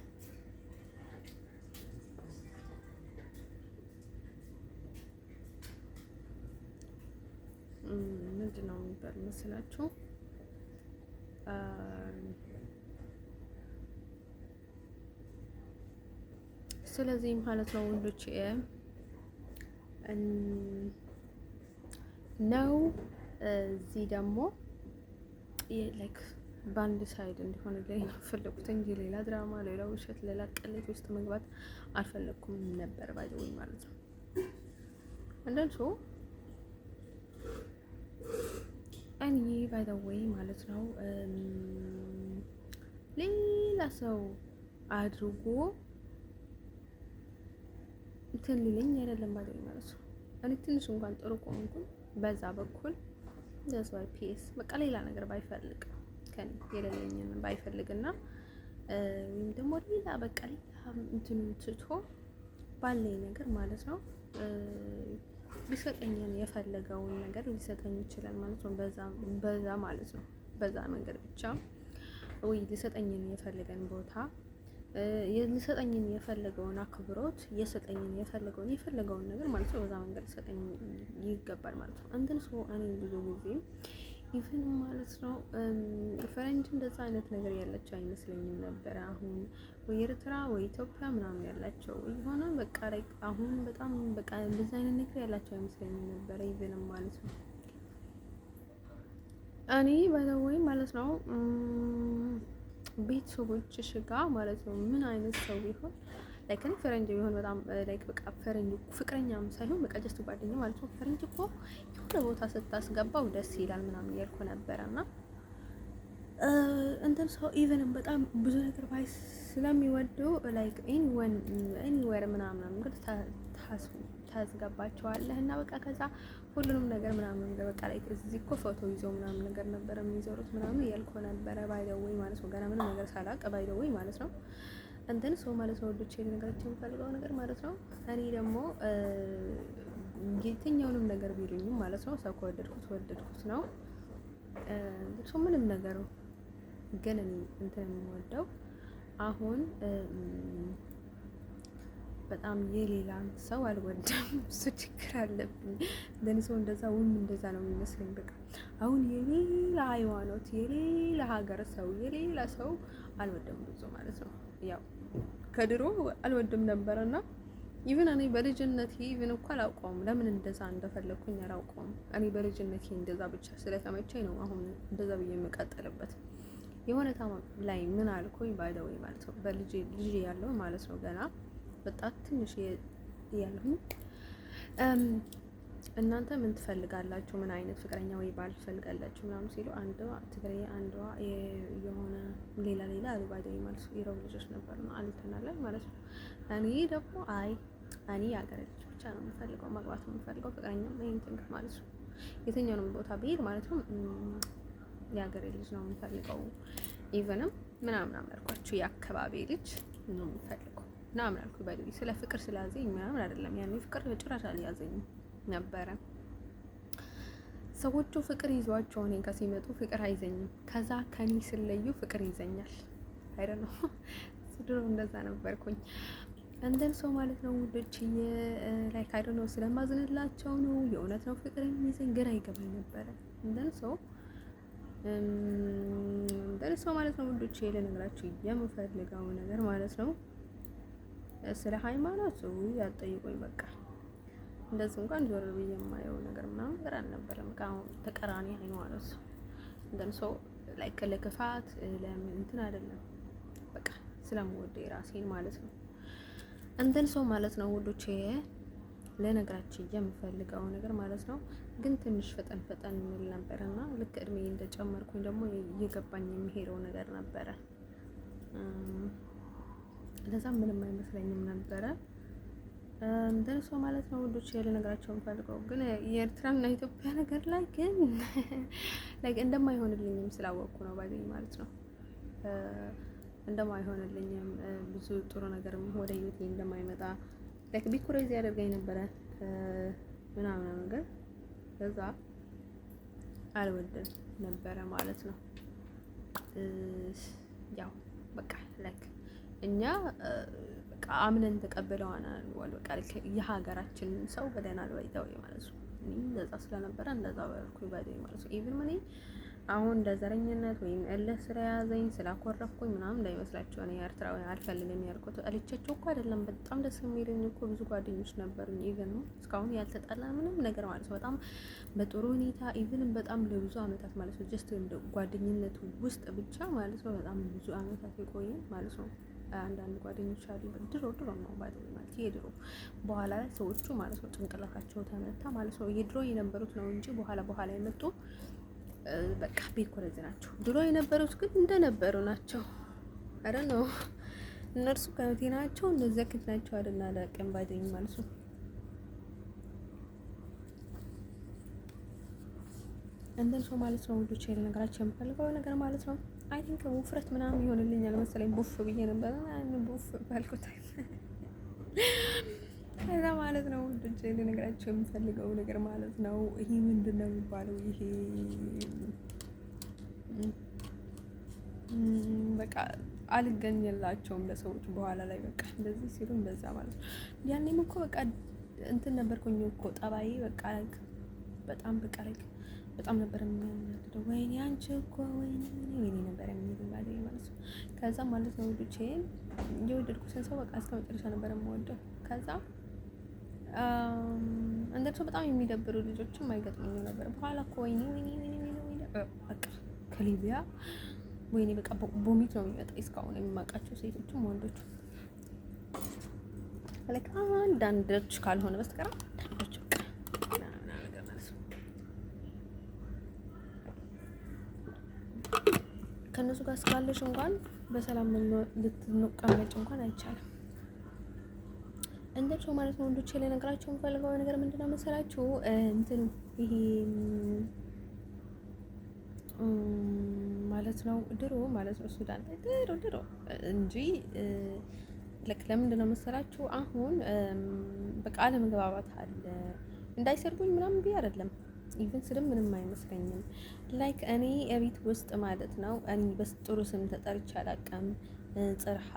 ምንድነው የሚባለው መሰላችሁ? ስለዚህ ማለት ነው ውዶች ነው እዚህ ደግሞ ላይክ በአንድ ሳይድ እንዲሆን ላይ ነው ፈለኩት እንጂ ሌላ ድራማ፣ ሌላ ውሸት፣ ሌላ ቅሌት ውስጥ መግባት አልፈለኩም ነበር ባይዘው ማለት ነው። እንደን ሰው እኔ ባይዘው ማለት ነው ሌላ ሰው አድርጎ እንትን ሊለኝ አይደለም ባይዘው ማለት ነው። እኔ ትንሽ እንኳን ጥሩ ቆንኩኝ በዛ በኩል ዘስዋይ ፒስ በቃ ሌላ ነገር ባይፈልግ ከኔ የሌለኝን ባይፈልግና ወይም ደግሞ ሌላ በቃ ሌላ እንትን ትቶ ባለኝ ነገር ማለት ነው ቢሰጠኝን የፈለገውን ነገር ሊሰጠኝ ይችላል ማለት ነው። በዛ ማለት ነው በዛ መንገድ ብቻ ወይ ሊሰጠኝን የፈለገን ቦታ ሊሰጠኝን የፈለገውን አክብሮት የፈለገውን ነገር ማለት ነው በዛ መንገድ ሊሰጠኝ ይገባል ማለት ነው። እንትን ሰው እኔ ብዙ ጊዜ ኢቭን ማለት ነው ፈረንጅ እንደዛ አይነት ነገር ያላቸው አይመስለኝም ነበር። አሁን ወይ ኤርትራ ወይ ኢትዮጵያ ምናምን ያላቸው የሆነ በቃ ላይ አሁን በጣም በቃ እንደዛ አይነት ነገር ያላቸው አይመስለኝም ነበር ኢቭን ማለት ነው። እኔ ባይዘወይ ማለት ነው ቤተሰቦችሽ ጋር ማለት ነው ምን አይነት ሰው ቢሆን ላይክ እኔ ፈረንጅ ቢሆን በጣም ላይክ በቃ ፈረንጅ ፍቅረኛም ሳይሆን በቃ ጀስት ጓደኛ ማለት ነው። ፈረንጅ እኮ የሆነ ቦታ ስታስገባው ደስ ይላል ምናምን እያልኩ ነበረና እንትን ሰው ኢቨንም በጣም ብዙ ነገር ባይ ስለሚወዱ ላይክ ኤኒዌር ምናምን እንግዲህ ታስገባቸዋለህ እና በቃ ከዛ ሁሉንም ነገር ምናምን በቃ ላይ እዚህ እኮ ፎቶ ይዞ ምናምን ነገር ነበር የሚዞሩት ምናምን እያልኩ ነበረ ባይደውይ ማለት ነው። ገና ምንም ነገር ሳላቅ ባይደውይ ማለት ነው። እንትን ሰው ማለት ነው ወዶቼ ነገራችን የምፈልገው ነገር ማለት ነው። እኔ ደግሞ የትኛውንም ነገር ቢሉኝም ማለት ነው ሰው ከወደድኩት ነው ሰው ምንም ነገር ግን እኔ እንትን የምወደው አሁን በጣም የሌላን ሰው አልወድም። እሱ ችግር አለብኝ። ለኔ ሰው እንደዛ ነው የሚመስለኝ። በቃ አሁን የሌላ ሃይማኖት፣ የሌላ ሀገር ሰው፣ የሌላ ሰው አልወድም ብዙ ማለት ነው። ያው ከድሮ አልወድም ነበርና ኢቭን እኔ በልጅነቴ ኢቭን እኮ አላውቀውም ለምን እንደዛ እንደፈለኩኝ አላውቀውም። እኔ በልጅነቴ እንደዛ ብቻ ስለተመቸኝ ነው አሁን እንደዛ ብዬ የምቀጥልበት። የሆነ ታማ ላይ ምን አልኩኝ ባይደወይ ማለት ነው በልጅ ያለው ማለት ነው ገና በጣም ትንሽ ያለሁኝ እናንተ ምን ትፈልጋላችሁ? ምን አይነት ፍቅረኛ ወይ ባል ትፈልጋላችሁ? ምናምን ሲሉ አንዷ ትግሬ አንዷ የሆነ ሌላ አሉ ባይደወይ ማለት ነው የረቡ ልጆች ነበሩ ነው አልተናለን ማለት ነው። እኔ ደግሞ እኔ የሀገር ልጅ ብቻ ነው የምፈልገው መግባት የምፈልገው ፍቅረኛ እንትን ማለት ነው የትኛውንም ቦታ ብሄድ ማለት ነው የሀገር ልጅ ነው የምፈልገው። ኢቨንም ምናምን አመልኳችሁ የአካባቢ ልጅ ነው የምፈልገው ምናምን አልኩ። ባይደወይ ስለ ፍቅር ስላዘኝ ምናምን አይደለም ያኔ ፍቅር ጭራሽ አልያዘኝም ነበረ። ሰዎቹ ፍቅር ይዟቸው እኔን ከሲመጡ ፍቅር አይዘኝም። ከዛ ከኔ ስለዩ ፍቅር ይዘኛል። አይደል ነው ድሮ እንደዛ ነበርኩኝ። እንደን ሰው ማለት ነው ውዶች ላይክ አይደል ነው ስለማዝንላቸው ነው የእውነት ነው ፍቅር የሚይዘኝ ግራ ይገባኝ ነበረ። እንደን ሰው ማለት ነው ውዶች ልነግራችሁ የምፈልገው ነገር ማለት ነው ስለ ሃይማኖት ያጠይቁኝ በቃ እንደዚህ እንኳን ዞር ብዬ የማየው ነገር ምናምን ነገር አልነበረም። አሁን ተቀራኒ ሃይማኖት እንደን ሰው ላይክ ለክፋት ለምን እንትን አይደለም በቃ ስለምወደው ራሴን ማለት ነው። እንደን ሰው ማለት ነው ውዶቼ ለነገራችሁ የምፈልገው ነገር ማለት ነው ግን ትንሽ ፈጠን የሚል ነበርና ልክ እድሜ እንደጨመርኩኝ ደግሞ እየገባኝ የሚሄደው ነገር ነበረ። ለዛ ምንም አይመስለኝም ነበረ። እንደን ሰው ማለት ነው ውዶቼ ለነገራችሁ የምፈልገው ግን የኤርትራና ኢትዮጵያ ነገር ላይ ግን ላይክ እንደማይሆንልኝም ስላወቅኩ ነው ባይገኝ ማለት ነው እንደማይሆንልኝም ብዙ ጥሩ ነገርም ወደ ህይወቴ እንደማይመጣ ላይክ ቢኩሬዝ ያደርገኝ ነበረ ምናምን ነገር ከዛ አልወደም ነበረ ማለት ነው። ያው በቃ ላይክ እኛ በቃ አምነን ተቀብለዋናል በቃ የሀገራችን ሰው በደናል ባይተው ማለት ነው። እኔ እንደዛ ስለነበረ እንደዛ ባልኩኝ ባይደኝ ማለት ነው። ኢቭን ምን አሁን እንደዘረኝነት ወይም እልህ ስለያዘኝ ስላኮረፍኩኝ ምናምን እንዳይመስላችሁ እኔ ኤርትራዊ አልፈልግም ያልኩት አልቻቸው እኮ አይደለም። በጣም ደስ የሚለኝ እኮ ብዙ ጓደኞች ነበሩኝ። ኢቭን ነው እስካሁን ያልተጣላ ምንም ነገር ማለት ነው። በጣም በጥሩ ሁኔታ ኢቭን በጣም ለብዙ አመታት ማለት ነው ጀስት እንደ ጓደኝነት ውስጥ ብቻ ማለት ነው በጣም ብዙ አመታት የቆየ ማለት ነው። አንዳንድ ጓደኞች አሉ ድሮ ነው ማለት የድሮ በኋላ ላይ ሰዎቹ ማለት ነው ጭንቅላታቸው ተመታ ማለት ነው። የድሮ የነበሩት ነው እንጂ በኋላ የመጡ በቃ ቤኮረዝ ናቸው። ድሮ የነበሩት ግን እንደነበሩ ናቸው። አረ ነው እነርሱ ከመቴ ናቸው እነዚያ ክት ናቸው አይደል አላውቅም ባይደኝ ማለት ነው። እንደን ሰው ማለት ነው ውዶቼ ነገራችን የምፈልገው ነገር ማለት ነው አይ ቲንክ ውፍረት ምናምን ይሆንልኛል መሰለኝ ቡፍ ብዬ ነበር ቡፍ ባልኩት ከዛ ማለት ነው ውዶቼ ልነግራችሁ የምፈልገው ነገር ማለት ነው ይሄ ምንድነው የሚባለው ይሄ በቃ አልገኝላቸውም ለሰዎች በኋላ ላይ በቃ እንደዚህ ሲሉ እንደዛ ማለት ነው። ያኔም እኮ በቃ እንትን ነበርኩኝ እኮ ጠባዬ በቃ በጣም በቃ በጣም ነበር የሚያናድደው። ወይኔ አንቺ እኮ ወይኔ ነበር የሚል ማለት ነው። ከዛ ማለት ነው ውዶቼ የወደድኩትን ሰው በቃ እስከ መጨረሻ ነበር የምወደው። ከዛ እንደሱ በጣም የሚደብሩ ልጆችም አይገጥሙኝም ነበር። በኋላ እኮ ወይኔ በቃ ከሊቢያ ወይኔ በቃ ቦሚት ነው የሚመጣ እስካሁን የማውቃቸው ሴቶችም ወንዶች ለካ አንዳንዶች ካልሆነ በስተቀር አንዳንዶች በቃ ነገር ማለት ነው ከነሱ ጋር ስላለሽ እንኳን በሰላም ልትነቀመጭ እንኳን አይቻልም። እንደው ማለት ነው ወንዶች ለነገራቸው የምፈልገው ነገር ምንድነው መሰላችሁ እንትን ይሄ ማለት ነው ድሮ ማለት ነው ሱዳን ድሮ እንጂ ለምንድነው መሰላችሁ አሁን በቃ አለመግባባት አለ። እንዳይሰርጉኝ ምናምን ብዬ አይደለም ኢቭን ስልም ምንም አይመስለኝም። ላይክ እኔ እቤት ውስጥ ማለት ነው እኔ በጥሩ ስም ተጠርቼ አላውቅም። ጽርሃ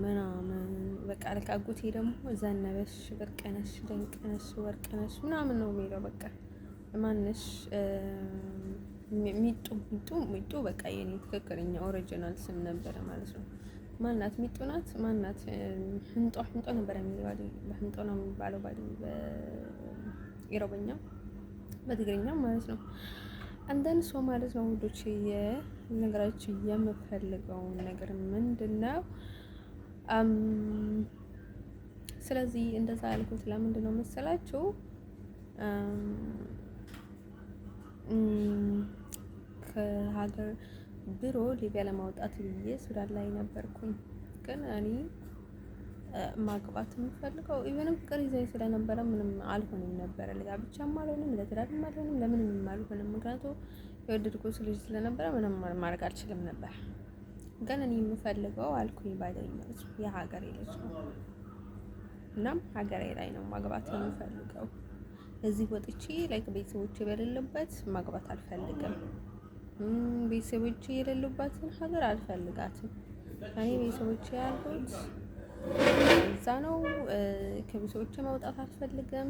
ምናምን በቃ አልካጉቴ ደግሞ ዘነበሽ፣ ብርቅነሽ፣ ድንቅነሽ፣ ወርቅነሽ ምናምን ነው የሚለው በቃ ማንሽ ሚጡ በቃ የኔ ትክክለኛ ኦሪጂናል ስም ነበረ ማለት ነው። ማናት ሚጡ ናት ማናት ህንጦ ነበር የሚለው በህንጦ ነው የሚባለው በኢሮበኛ በትግርኛ ማለት ነው። አንዳንድ ሰው ማለት ነው ውዶች የነገራችሁ የምፈልገውን ነገር ምንድነው? ስለዚህ እንደዛ ያልኩት ለምንድን ነው መሰላችሁ? ከሀገር ድሮ ሊቢያ ለማውጣት ብዬ ሱዳን ላይ ነበርኩኝ። ግን እኔ ማግባት የምፈልገው ኢቨንም ፍቅር ይዘኝ ስለነበረ ምንም አልሆንም ነበረ። ለጋብቻም አልሆንም፣ ለትዳርም አልሆንም፣ ለምንም አልሆንም። ምክንያቱም የወደድኩት ልጅ ስለነበረ ምንም ማድረግ አልችልም ነበር። ግን እኔ የምፈልገው አልኩኝ ባይደኝ ማለት ነው የሀገሬ ልጅ ነው። እናም ሀገሬ ላይ ነው ማግባት የምፈልገው። እዚህ ወጥቼ ላይክ ቤተሰቦቼ በሌለበት ማግባት አልፈልግም። ቤተሰቦቼ የሌሉባትን ሀገር አልፈልጋትም። እኔ ቤተሰቦቼ ያሉት እዛ ነው። ከቤተሰቦቼ መውጣት አልፈልግም።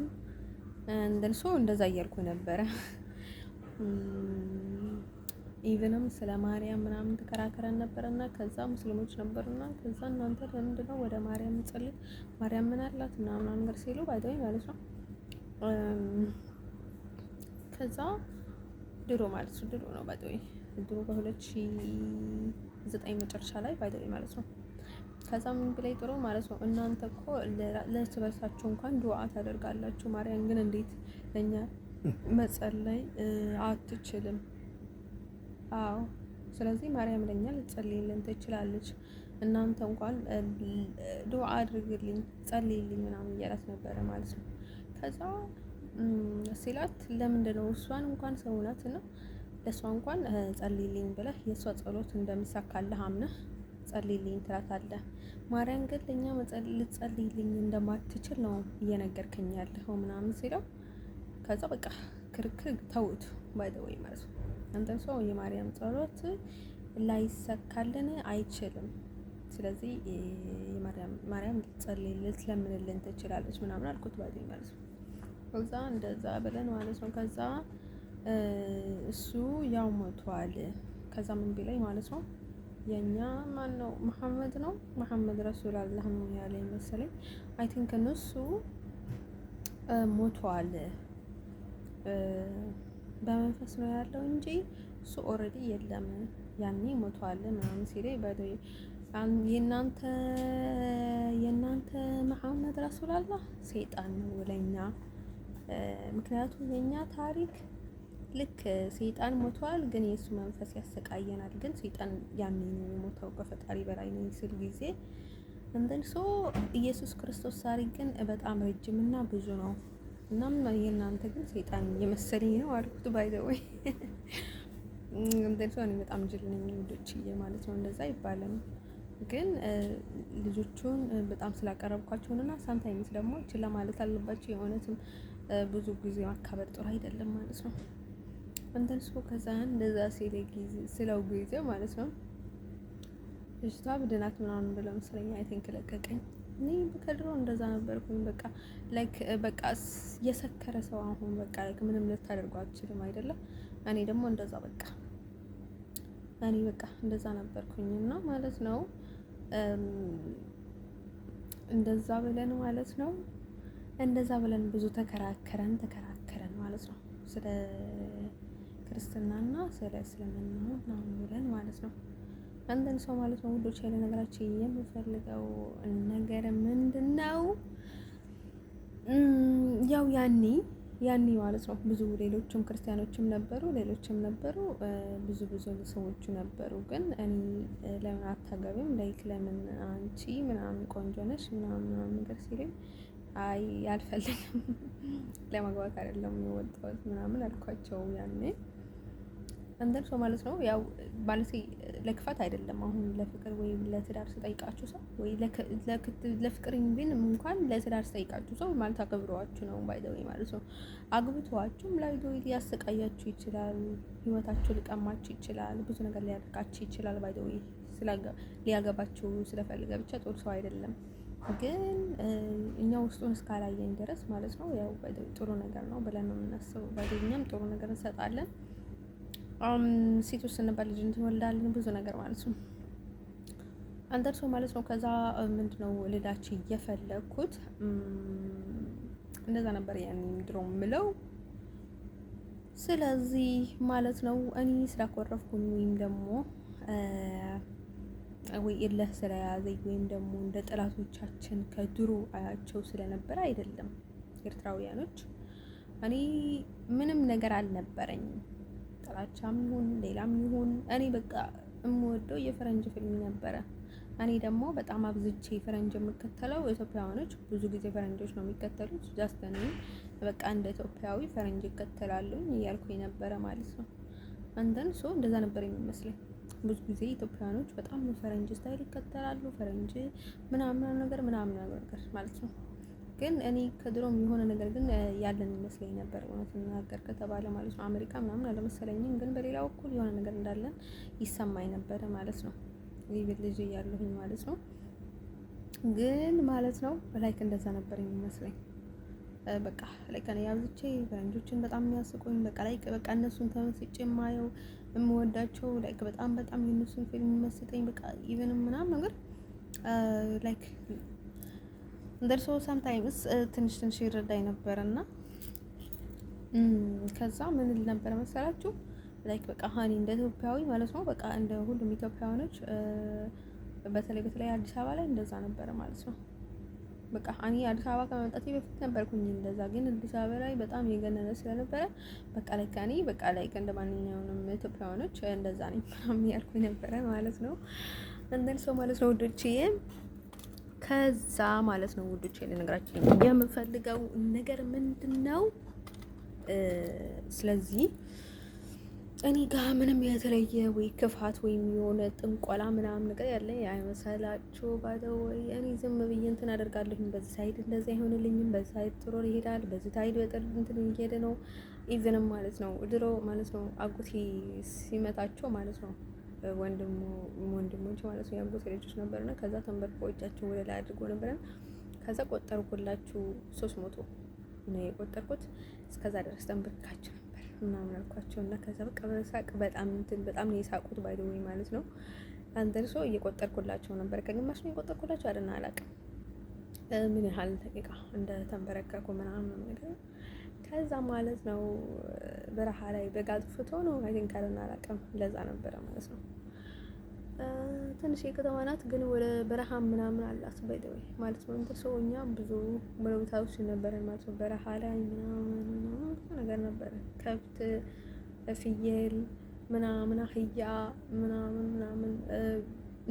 እንደንሶ እንደዛ እያልኩ ነበረ። ኢቭንም ስለ ማርያም ምናምን ተከራከረን ነበርና ከዛ ሙስሊሞች ነበርና ከዛ እናንተ ለምንድነው ወደ ማርያም ጸልይ ማርያም ምን አላት ምናምን ነገር ሲሉ ባይደይ ማለት ነው። ከዛ ድሮ ማለት ነው ድሮ ነው ባይደይ ድሮ በ2009 መጨረሻ ላይ ባይደይ ማለት ነው። ከዛ ምን ብላይ ጥሩ ማለት ነው እናንተ እኮ ለስበሳችሁ እንኳን ዱዓ ታደርጋላችሁ፣ ማርያም ግን እንዴት ለኛ መጸለይ አትችልም? አዎ ስለዚህ ማርያም ለኛ ልትጸልይልን ትችላለች። እናንተ እንኳን ዱዓ አድርግልኝ ጸልይልኝ ምናምን እያላት ነበረ ማለት ነው። ከዛ ሲላት ለምንድነው እሷን እንኳን ሰው ናትና ለእሷ እንኳን ጸልይልኝ ብለህ የእሷ ጸሎት እንደሚሳካልህ አምነህ ጸልይልኝ ትላታለህ። ማርያም ግን ለኛ ልትጸልይልኝ እንደማትችል ነው እየነገርከኝ ያለኸው ምናምን ሲለው ከዛ በቃ ክርክር ተውት ባይ ዘ ወይ ማለት ነው። አንተም ሰው የማርያም ጸሎት ላይሰካልን አይችልም። ስለዚህ ማርያም ልትለምንልን ትችላለች ምናምን አልኩት ባይ ማለት ነው። ከዛ እንደዛ ብለን ማለት ነው። ከዛ እሱ ያው ሞቷል። ከዛ ምን ቢለኝ ማለት ነው የኛ ማን ነው መሐመድ ረሱል አላህ ነው ያለኝ መሰለኝ። አይ ቲንክ እነሱ ሞቷል በመንፈስ ነው ያለው እንጂ እሱ ኦልሬዲ የለም ያኔ ሞቷል ምናምን ሲለኝ ባይደይ የናንተ መሐመድ ረሱል አላህ ሰይጣን ነው ለኛ። ምክንያቱም የኛ ታሪክ ልክ ሰይጣን ሞቷል ግን የሱ መንፈስ ያሰቃየናል። ግን ሰይጣን ያኔ ነው የሞተው ከፈጣሪ በላይ ነው ሲል ጊዜ እንደን ኢየሱስ ክርስቶስ ታሪክ ግን በጣም ረጅምና ብዙ ነው። እናም የእናንተ ግን ሰይጣን የመሰለኝ ነው አልኩት ባይ ዘ ወይ። እንደን እኔ በጣም ጅል ነኝ ውዶችዬ ማለት ነው። እንደዛ ይባላል። ግን ልጆቹን በጣም ስላቀረብኳቸውና ሳምታይምስ ደግሞ ችላ ማለት አለባቸው። የሆነትም ብዙ ጊዜ ማካበድ ጥሩ አይደለም ማለት ነው። እንትን ከዛ እንደዛ ስለው ጊዜ ማለት ነው ልጅቷ ብድናት ምናምን ብለው መሰለኝ አይ ቲንክ ለቀቀኝ። እኔ ከድሮ እንደዛ ነበርኩኝ። በቃ የሰከረ ሰው አሁን በቃ ምንም ልታደርገው አትችልም አይደለም። እኔ ደግሞ እንደዛ በቃ እንደዛ ነበርኩኝና ማለት ነው። እንደዛ ብለን ማለት ነው እንደዛ ብለን ብዙ ተከራከረን ማለት ነው። ስለ ክርስትናና ስለ እስልምና ምናምን ብለን ማለት ነው። አንድን ሰው ማለት ነው ውዶች ያለ ነገራችን የምፈልገው ነገር ምንድነው? ያው ያኔ ማለት ነው ብዙ ሌሎችም ክርስቲያኖችም ነበሩ፣ ሌሎችም ነበሩ፣ ብዙ ሰዎች ነበሩ። ግን እኔ ለምን አታገቢም ለምን አንቺ ምናምን ቆንጆ ነሽ ምናምን ነገር ሲለኝ አይ አልፈልግም ለማግባት አይደለም የወጣሁት ምናምን አልኳቸው ያኔ። እንደን ሰው ማለት ነው ያው ባለሴ ለክፋት አይደለም። አሁን ለፍቅር ወይም ለትዳር ስጠይቃችሁ ሰው ወይ ለፍቅር ግን እንኳን ለትዳር ስጠይቃችሁ ሰው ማለት አክብሯችሁ ነው ባይዘው ማለት ነው። አግብቷችሁም ላይ ሊያሰቃያችሁ ይችላል፣ ህይወታችሁ ሊቀማችሁ ይችላል፣ ብዙ ነገር ሊያደርጋችሁ ይችላል። ባይዘው ሊያገባችሁ ስለፈልገ ብቻ ጥሩ ሰው አይደለም። ግን እኛ ውስጡን እስካላየን ድረስ ማለት ነው ያው ጥሩ ነገር ነው ብለን ነው የምናስበው። ባይዘኛም ጥሩ ነገር እንሰጣለን። ሴቶች ስንባል ልጅ እንወልዳለን ብዙ ነገር ማለት ነው። አንደርሶ ማለት ነው። ከዛ ምንድነው ልላችሁ እየፈለኩት እንደዛ ነበር ያኔ ድሮ ምለው። ስለዚህ ማለት ነው እኔ ስላኮረፍኩኝ ወይም ደግሞ ወይ እልህ ስለያዘኝ ወይም ደግሞ እንደ ጠላቶቻችን ከድሮ አያቸው ስለነበረ አይደለም። ኤርትራውያኖች እኔ ምንም ነገር አልነበረኝም፣ ጥላቻም ይሁን ሌላም ይሁን እኔ በቃ የምወደው የፈረንጅ ፊልም ነበረ። እኔ ደግሞ በጣም አብዝቼ ፈረንጅ የምከተለው ኢትዮጵያውያኖች ብዙ ጊዜ ፈረንጆች ነው የሚከተሉት። ጃስት እኔ በቃ እንደ ኢትዮጵያዊ ፈረንጅ ይከተላሉ እያልኩኝ ነበረ ማለት ነው። አንተን ሶ እንደዛ ነበር የሚመስለኝ። ብዙ ጊዜ ኢትዮጵያውያኖች በጣም ፈረንጅ ስታይል ይከተላሉ፣ ፈረንጅ ምናምን ነገር ማለት ነው። ግን እኔ ከድሮም የሆነ ነገር ግን ያለን ይመስለኝ ነበር እውነት እናገር ከተባለ ማለት ነው። አሜሪካ ምናምን አልመሰለኝም፣ ግን በሌላ በኩል የሆነ ነገር እንዳለን ይሰማኝ ነበረ ማለት ነው። ይህ ልጅ እያለሁኝ ማለት ነው። ግን ማለት ነው ላይክ እንደዛ ነበር የሚመስለኝ። በቃ ላይክ እኔ አብዝቼ ፈረንጆችን በጣም የሚያስቁኝ በቃ እነሱን ተመስጬ የማየው የምወዳቸው ላይክ በጣም የነሱን ፊልም መስጠኝ በቃ ኢቨን ምናምን ነገር ላይክ እንደርሶ ሳምታይምስ ትንሽ ይረዳኝ ነበርና ከዛ ምን ል ነበር መሰላችሁ ላይክ በቃ ሀኒ እንደ ኢትዮጵያዊ ማለት ነው በቃ እንደ ሁሉም ኢትዮጵያውያኖች በተለይ አዲስ አበባ ላይ እንደዛ ነበረ ማለት ነው። በቃ እኔ አዲስ አበባ ከመምጣቴ በፊት ነበርኩኝ እንደዛ፣ ግን አዲስ አበባ ላይ በጣም የገነነ ስለነበረ በቃ ላይ እንደማንኛውም ኢትዮጵያውያኖች እንደዛ ነኝ ምናምን ያልኩኝ ነበረ ማለት ነው። እንደን ሰው ማለት ነው ውዶቼ። ከዛ ማለት ነው ውዶቼ ልነግራችሁ የምፈልገው ነገር ምንድነው፣ ስለዚህ እኔ ጋር ምንም የተለየ ወይ ክፋት ወይም የሆነ ጥንቆላ ምናምን ነገር ያለ አይመሰላችሁ። ባይዘው ወይ እኔ ዝም ብዬ እንትን አደርጋለሁኝ። በዚህ ሳይድ እንደዚህ አይሆንልኝም፣ በዚህ ሳይድ ጥሩ ይሄዳል፣ በዚህ ሳይድ በጥር እንትን እየሄደ ነው። ኢቭንም ማለት ነው ድሮ ማለት ነው አጎቴ ሲመታቸው ማለት ነው ወንድሞች ማለት ነው የአጎቴ ልጆች ነበርና ከዛ ተንበርኮ እጃቸው ወደ ላይ አድርጎ ነበርና ከዛ ቆጠርኩላችሁ 300 ነው የቆጠርኩት። እስከዛ ድረስ ተንበርካቸው ምናምን አልኳቸው እና ከዛ በቃ በሳቅ በጣም ነው የሳቁት ባይ ዘ ወይ ማለት ነው። አንተን ሰው እየቆጠርኩላቸው ነበር። ከግማሽ ነው የቆጠርኩላቸው አይደል አላውቅም ምን ያህል ደቂቃ እንደ ተንበረከኩ ምናምን ነገር። ከዛ ማለት ነው በረሃ ላይ በጋዝ ፍቶ ነው አይ ቲንክ አላውቅም ለዛ ነበረ ማለት ነው። ትንሽ የከተማ ናት ግን ወደ በረሃ ምናምን አላት ባይ ዘ ወይ ማለት ነው። እንትን ሰው እኛ ብዙ ቦታዎች ነበረን ማለት ነው በረሃ ላይ ምናምን ነገር ነበረ። ከብት፣ ፍየል ምናምን አህያ ምናምን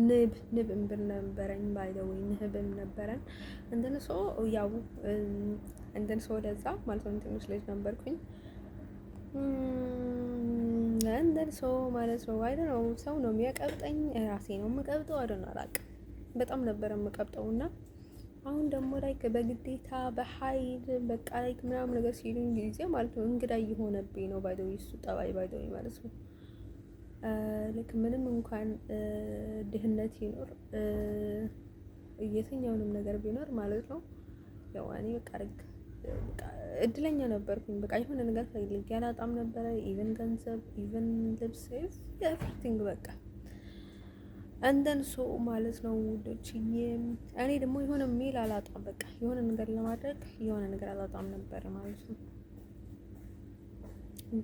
ንብ እንብር ነበረኝ ባይ ዘ ወይ ንብም ነበረን። እንትን ሰው ያው እንትን ሰው ወደዛ ማለት ነው ትንሽ ልጅ ነበርኩኝ። እንደን ሰው ማለት ነው አይደል ነው ሰው ነው የሚያቀብጠኝ ራሴ ነው የምቀብጠው አይደል አላውቅም። በጣም ነበር የምቀብጠው እና አሁን ደግሞ ላይክ በግዴታ በኃይል በቃ ላይክ ምናምን ነገር ሲሉኝ ጊዜ ማለት ነው እንግዳ እየሆነብኝ ነው ባይ ዘ ወይ እሱ ጠባይ ባይ ዘ ወይ ማለት ነው። ልክ ምንም እንኳን ድህነት ይኖር የትኛውንም ነገር ቢኖር ማለት ነው ያው እኔ በቃ እድለኛ ነበርኩኝ። በቃ የሆነ ነገር ፈልጌ አላጣም ነበረ። ኢቨን ገንዘብ፣ ኢቨን ልብስ፣ ኤቭሪቲንግ በቃ እንደን ሶ ማለት ነው ውዶችዬ። እኔ ደግሞ የሆነ ሜል አላጣም። በቃ የሆነ ነገር ለማድረግ የሆነ ነገር አላጣም ነበረ ማለት ነው።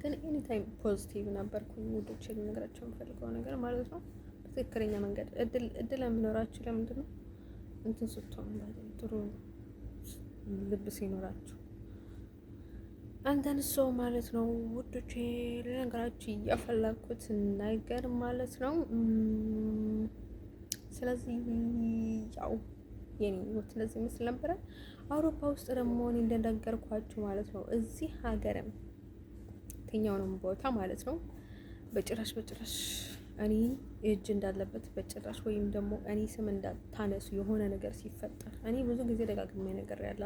ግን ኤኒ ታይም ፖዚቲቭ ነበርኩኝ ውዶቼ። ልነግራቸው የምፈልገው ነገር ማለት ነው በትክክለኛ መንገድ እድል የሚኖራችሁ ለምንድን ነው እንትን ስትሆኑ ጥሩ ልብ ሲኖራችሁ አንተን ሰው ማለት ነው ውዶቼ። ለነገራችሁ እያፈለኩት ነገር ማለት ነው። ስለዚህ ያው የኔ ህይወት ለዚህ ምስል ነበረ። አውሮፓ ውስጥ ደግሞ እኔ እንደነገርኳችሁ ማለት ነው እዚህ ሀገርም የትኛውንም ቦታ ማለት ነው በጭራሽ እኔ እጅ እንዳለበት በጭራሽ ወይም ደግሞ እኔ ስም እንዳታነሱ የሆነ ነገር ሲፈጠር እኔ ብዙ ጊዜ ደጋግሜ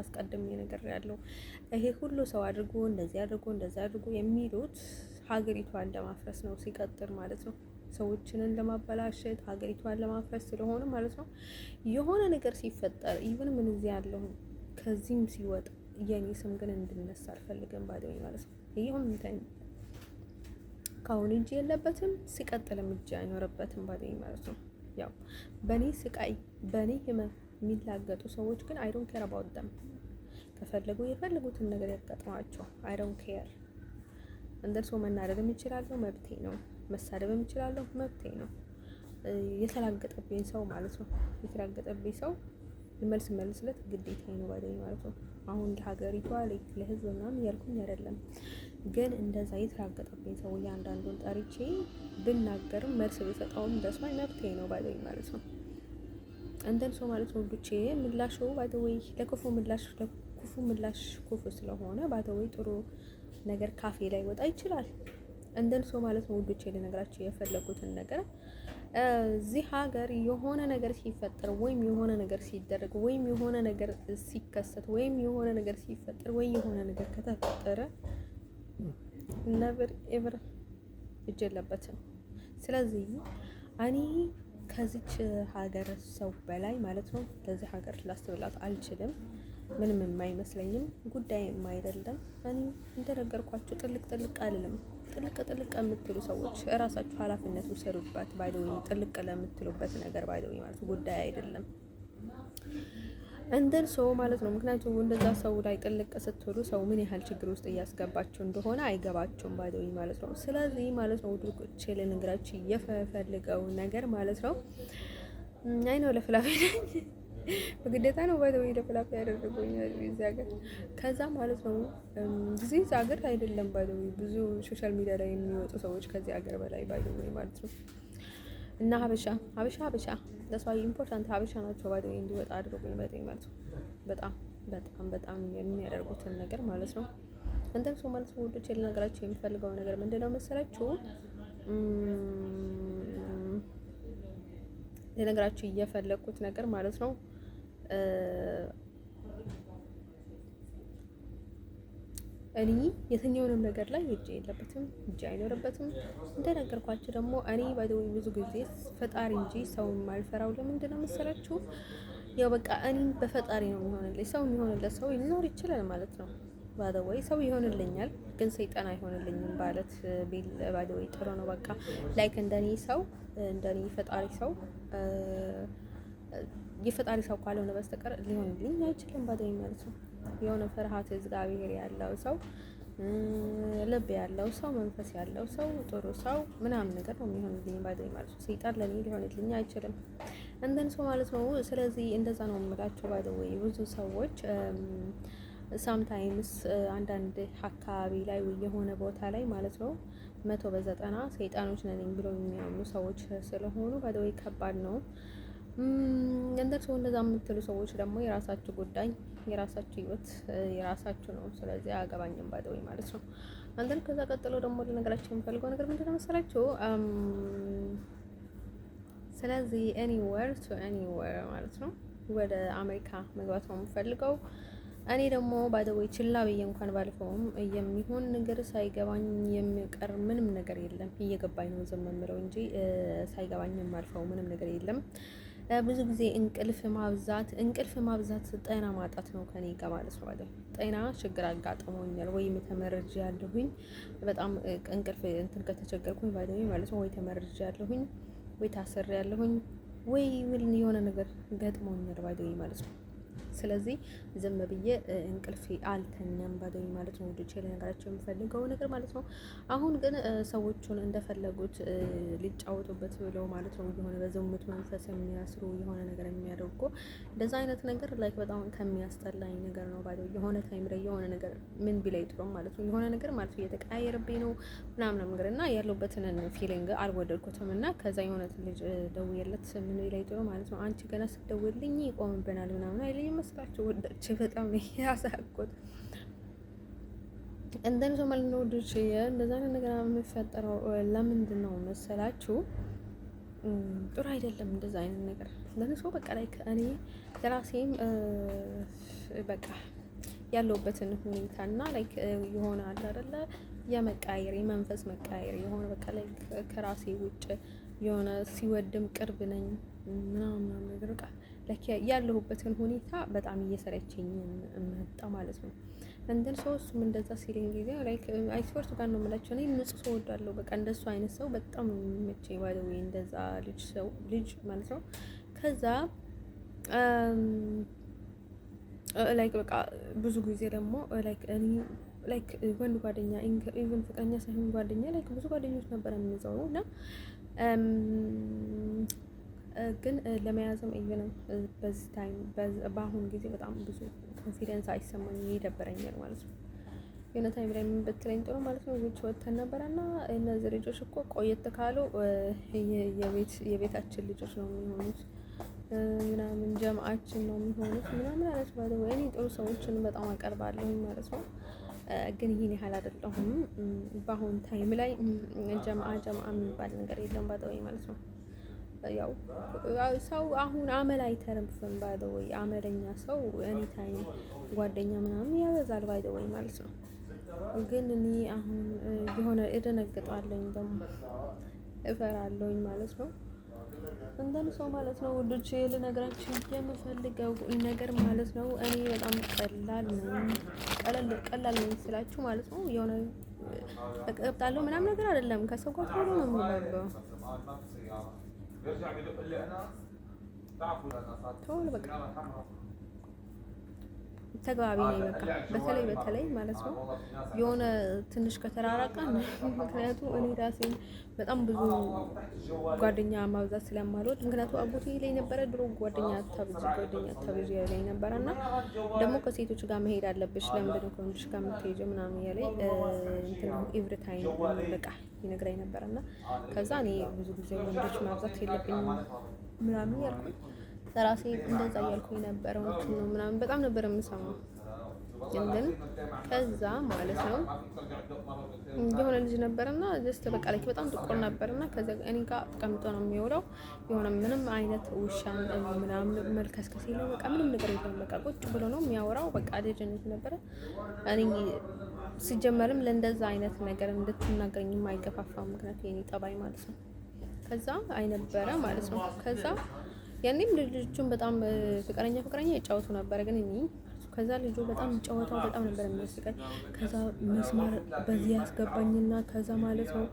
አስቀድሜ ነገር ያለው ይሄ ሁሉ ሰው አድርጎ እንደዚህ አድርጎ የሚሉት ሀገሪቷን ለማፍረስ ነው ሲቀጥል ማለት ነው። ሰዎችንን ለማበላሸት ሀገሪቷን ለማፍረስ ስለሆነ ማለት ነው። የሆነ ነገር ሲፈጠር ኢቭን ምን እዚህ ያለው ከዚህም ሲወጣ የኔ ስም ግን እንድነሳ አልፈልግም ባደኝ ማለት ነው። ይሄውን እንትን ካሁን እጅ የለበትም ሲቀጥልም እጅ አይኖርበትም ባደኝ ማለት ነው። ያው በእኔ ስቃይ በእኔ ህመም የሚላገጡ ሰዎች ግን አይ ዶንት ኬር አባውት ደም። ከፈለጉ የፈለጉትን ነገር ያጋጥማቸው፣ አይ ዶንት ኬር። እንደርሶ መናደድም እችላለሁ፣ መብቴ ነው። መሳደብም እችላለሁ፣ መብቴ ነው። የተላገጠብኝ ሰው ማለት ነው፣ የተላገጠብኝ ሰው መልስ መልስለት ግዴታ ነው ባይደኝ ማለት ነው። አሁን ለሀገሪቷ ለህዝብ ምናምን ያልኩኝ አይደለም፣ ግን እንደዛ የተራገጠብኝ ሰው እያንዳንዱን ጠርቼ ብናገርም መልስ ብሰጠውም ደስማኝ መብቴ ነው ባይደኝ ማለት ነው። እንደን ሰው ማለት ነው ብቻ ምላሹ ባይደወይ ለክፉ ምላሽ ክፉ ስለሆነ ባይደወይ ጥሩ ነገር ካፌ ላይ ወጣ ይችላል። እንደን ሰው ማለት ነው ውዶቼ ልነግራችሁ የፈለጉትን ነገር እዚህ ሀገር የሆነ ነገር ሲፈጠር ወይም የሆነ ነገር ሲደረግ ወይም የሆነ ነገር ሲከሰት ወይም የሆነ ነገር ሲፈጠር ወይ የሆነ ነገር ከተፈጠረ ነበር ኤቨር እጅ የለበትም። ስለዚህ እኔ ከዚች ሀገር ሰው በላይ ማለት ነው ለዚህ ሀገር ላስተውላት አልችልም። ምንም የማይመስለኝም ጉዳይም አይደለም። እኔ እንደነገርኳችሁ ጥልቅ አልልም። ጥልቅ የምትሉ ሰዎች እራሳችሁ ኃላፊነት ውሰዱበት። ባይደው ጥልቅ ለምትሉበት ነገር ባይደው ማለት ጉዳይ አይደለም እንደን ሰው ማለት ነው። ምክንያቱም እንደዛ ሰው ላይ ጥልቅ ስትሉ ሰው ምን ያህል ችግር ውስጥ እያስገባችሁ እንደሆነ አይገባችሁም ባይደው ማለት ነው። ስለዚህ ማለት ነው ውድቆቼ ልነግራችሁ የፈለገው ነገር ማለት ነው አይ ነው ለፍላፊ በግዴታ ነው ባይደው ለፍላፊ ያደረጉኛል እዚህ ሀገር። ከዛ ማለት ነው እዚህ ሀገር አይደለም ባይደው ብዙ ሶሻል ሚዲያ ላይ የሚወጡ ሰዎች ከዚህ ሀገር በላይ ባይደው ማለት ነው። እና ሀበሻ ለሷይ ኢምፖርታንት ሀበሻ ናቸው ባይደው እንዲወጣ አድርጎኝ ባይደው ማለት ነው። በጣም የሚያደርጉትን ነገር ማለት ነው። እንደም ሰው ማለት ነው ወዶች ልነግራችሁ የሚፈልገው ነገር ምንድነው መሰላችሁ? ልነግራችሁ እየፈለኩት ነገር ማለት ነው እኔ የትኛውንም ነገር ላይ እጅ የለበትም፣ እጅ አይኖርበትም። እንደነገርኳችሁ ደግሞ እኔ ባይደው ብዙ ጊዜ ፈጣሪ እንጂ ሰው የማልፈራው ለምንድን ነው መሰላችሁ? ያው በቃ እኔ በፈጣሪ ነው የሚሆንልኝ። ሰው የሚሆንለት ሰው ሊኖር ይችላል ማለት ነው። ባይደው ሰው ይሆንልኛል፣ ግን ሰይጣን አይሆንልኝም ማለት ባይደው ጥሩ ነው። በቃ ላይክ እንደኔ ፈጣሪ ሰው የፈጣሪ ሰው ካልሆነ በስተቀር ሊሆንልኝ አይችልም ባይደው ማለት ነው። የሆነ ፍርሃት እግዚአብሔር ያለው ሰው፣ ልብ ያለው ሰው፣ መንፈስ ያለው ሰው፣ ጥሩ ሰው ምናምን ነገር ነው የሚሆንልኝ ባይደው ማለት ነው። ሰይጣን ለኔ ሊሆንልኝ አይችልም እንደን ሰው ማለት ነው። ስለዚህ እንደዛ ነው የምላችሁ ባይደው ብዙ ሰዎች ሳምታይምስ አንዳንድ አካባቢ ላይ የሆነ ቦታ ላይ ማለት ነው 100% ሰይጣኖች ነኝ ብለው የሚያምኑ ሰዎች ስለሆኑ ባይደው ከባድ ነው። እንደርሶ እንደዛ የምትሉ ሰዎች ደግሞ የራሳችሁ ጉዳይ፣ የራሳችሁ ህይወት የራሳችሁ ነው። ስለዚህ አያገባኝም ባይደው ማለት ነው። አንተን ከዛ ቀጥሎ ደግሞ ለነገራችሁ የምፈልገው ነገር ምንድነው መሰላችሁ? ስለዚህ ኤኒዌር ማለት ነው ወደ አሜሪካ መግባት ነው የምፈልገው። እኔ ደግሞ ባይደው ችላ ብዬ እንኳን ባልፈውም የሚሆን ነገር ሳይገባኝ የሚቀር ምንም ነገር የለም። እየገባኝ ነው ዝም የምለው እንጂ ሳይገባኝ የማልፈው ምንም ነገር የለም። ብዙ ጊዜ እንቅልፍ ማብዛት ጤና ማጣት ነው ከኔ ጋር ማለት ነው አይደል? ጤና ችግር አጋጥሞኛል ወይም ተመርጄ ያለሁኝ በጣም እንቅልፍ እንትን ከተቸገርኩኝ ባይደው ማለት ነው ወይ ተመርጄ ያለሁኝ ወይ ታስሬ ያለሁኝ ወይ የሆነ ነገር ገጥሞኛል ባይደው ማለት ነው። ስለዚህ ዝም ብዬ እንቅልፌ አልተኛም ባይደው ማለት ነው። ወዲቼ ለነገራቸው የምፈልገው ነገር ማለት ነው። አሁን ግን ሰዎቹን እንደፈለጉት ሊጫወቱበት ብለው ማለት ነው የሆነ በዝሙት መንፈስ የሚያስሩ የሆነ ነገር የሚያደርጉ እንደዛ አይነት ነገር ላይክ በጣም ከሚያስጠላኝ ነገር ነው ባይደው። የሆነ ታይም ላይ የሆነ ነገር ምን ቢላይ ጥሩ ማለት ነው የሆነ ነገር ማለት ነው እየተቀያየረብኝ ነው ምናምን ነገር እና ያለውበትን ፊሊንግ አልወደድኩትም። እና ከዛ የሆነ ልጅ ደውዬለት ምን ቢላይ ጥሩ ማለት ነው አንቺ ገና ስትደውልልኝ ይቆምብናል ምናምን አይለኝም መስላችሁ ወደች በጣም ያሳቁት እንደን ሰው ማለት ነው ወደች እንደዛ ነገር የሚፈጠረው ለምንድን ነው መሰላችሁ? ጥሩ አይደለም እንደዛ አይነት ነገር ለነሱ በቃ ላይ እኔ ለራሴም በቃ ያለውበትን ሁኔታና ላይክ የሆነ አለ አይደለ የመቃየር የመንፈስ መቃየር የሆነ በቃ ላይ ከራሴ ውጭ የሆነ ሲወድም ቅርብ ነኝ ምናምን ነገር በቃ ያለሁበትን ሁኔታ በጣም እየሰለቸኝ መጣ ማለት ነው። እንትን ሰው እሱም እንደዛ ሲለኝ ጊዜ ላይክ አይስወርት ጋር ነው የምላቸው። እኔ ንጹህ ሰው እወዳለሁ። በቃ እንደሱ አይነት ሰው በጣም ነው የሚመቸኝ። ባይ ዘ ዌይ እንደዛ ልጅ ማለት ነው። ከዛ ላይክ በቃ ብዙ ጊዜ ደግሞ ላይክ እኔ ላይክ ወንድ ጓደኛ ኢቭን ፍቅረኛ ሳይሆን ጓደኛ ላይክ ብዙ ጓደኞች ነበር የምንይዘው እና ግን ለመያዝም ኢቭን በዚህ ታይም በአሁን ጊዜ በጣም ብዙ ኮንፊደንስ አይሰማኝም፣ ይደበረኛል ማለት ነው። የሆነ ታይም ላይ ምን ብትለኝ ጥሩ ማለት ነው ውጭ ወጥተን ነበረና እነዚህ ልጆች እኮ ቆየት ካሉ የቤታችን ልጆች ነው የሚሆኑት ምናምን ጀማዓችን ነው የሚሆኑት ምናምን አለች ማለት ነው። እኔ ጥሩ ሰዎችን በጣም አቀርባለሁ ማለት ነው። ግን ይሄን ያህል አይደለሁም። በአሁን ታይም ላይ ጀማዓ የሚባል ነገር የለም ባደወይ ማለት ነው። ያው ሰው አሁን አመል አይተርፍም ባደወይ አመለኛ ሰው እኔ ታይም ጓደኛ ምናምን ያበዛል ባደወይ ማለት ነው። ግን እኔ አሁን የሆነ እደነግጣለሁ ደግሞ እፈራለሁኝ ማለት ነው። እንደን ሰው ማለት ነው ውዶቼ ልነግራችሁ የምፈልገው ነገር ማለት ነው እኔ በጣም ቀላል ነኝ ስላችሁ ማለት ነው የሆነ እቀብጣለሁ ምናምን ነገር አይደለም። ከሰው ጋር ቶሎ ነው የምግባባው ቶሎ በቃ ተግባቢ ነኝ በቃ በተለይ ማለት ነው የሆነ ትንሽ ከተራራቀን ምክንያቱም እኔ ራሴን በጣም ብዙ ጓደኛ ማብዛት ስለማልወድ ምክንያቱም አጎቴ ላይ ነበረ ድሮ ጓደኛ አታብዥ ላይ ነበረና ደግሞ ከሴቶች ጋር መሄድ አለብሽ ለምንድነው ከወንዶች ጋር የምትሄጂው ምናምን ያለኝ እንትን ኤቭሪ ታይም በቃ ይነግረኝ ነበርና ከዛ እኔ ብዙ ጊዜ ወንዶች ማብዛት የለብኝም ምናምን ያልኩኝ ራሴ እንደዛ እያልኩኝ ነበር ነው ምናምን በጣም ነበር የምሰማው። ግን ከዛ ማለት ነው የሆነ ልጅ ነበርና ጀስት በቃ ላይ በጣም ጥቁር ነበርና ከዛ እኔ ጋር ተቀምጦ ነው የሚውለው። የሆነ ምንም አይነት ውሻን ምናምን መልከስከስ የለው በቃ ምንም ነገር የለም። በቃ ቁጭ ብሎ ነው የሚያወራው። በቃ ልጅነት ነበረ። እኔ ሲጀመርም ለእንደዛ አይነት ነገር እንድትናገረኝ የማይገፋፋው ምክንያት የኔ ጠባይ ማለት ነው። ከዛ አይነበረ ማለት ነው። ከዛ ያኔም ልጆቹን በጣም ፍቅረኛ ይጫወቱ ነበር። ግን እኔ ከዛ ልጁ በጣም ጨዋታው በጣም ነበር የሚያስቀኝ። ከዛ መስማር በዚህ ያስገባኝና ከዛ ማለት ነው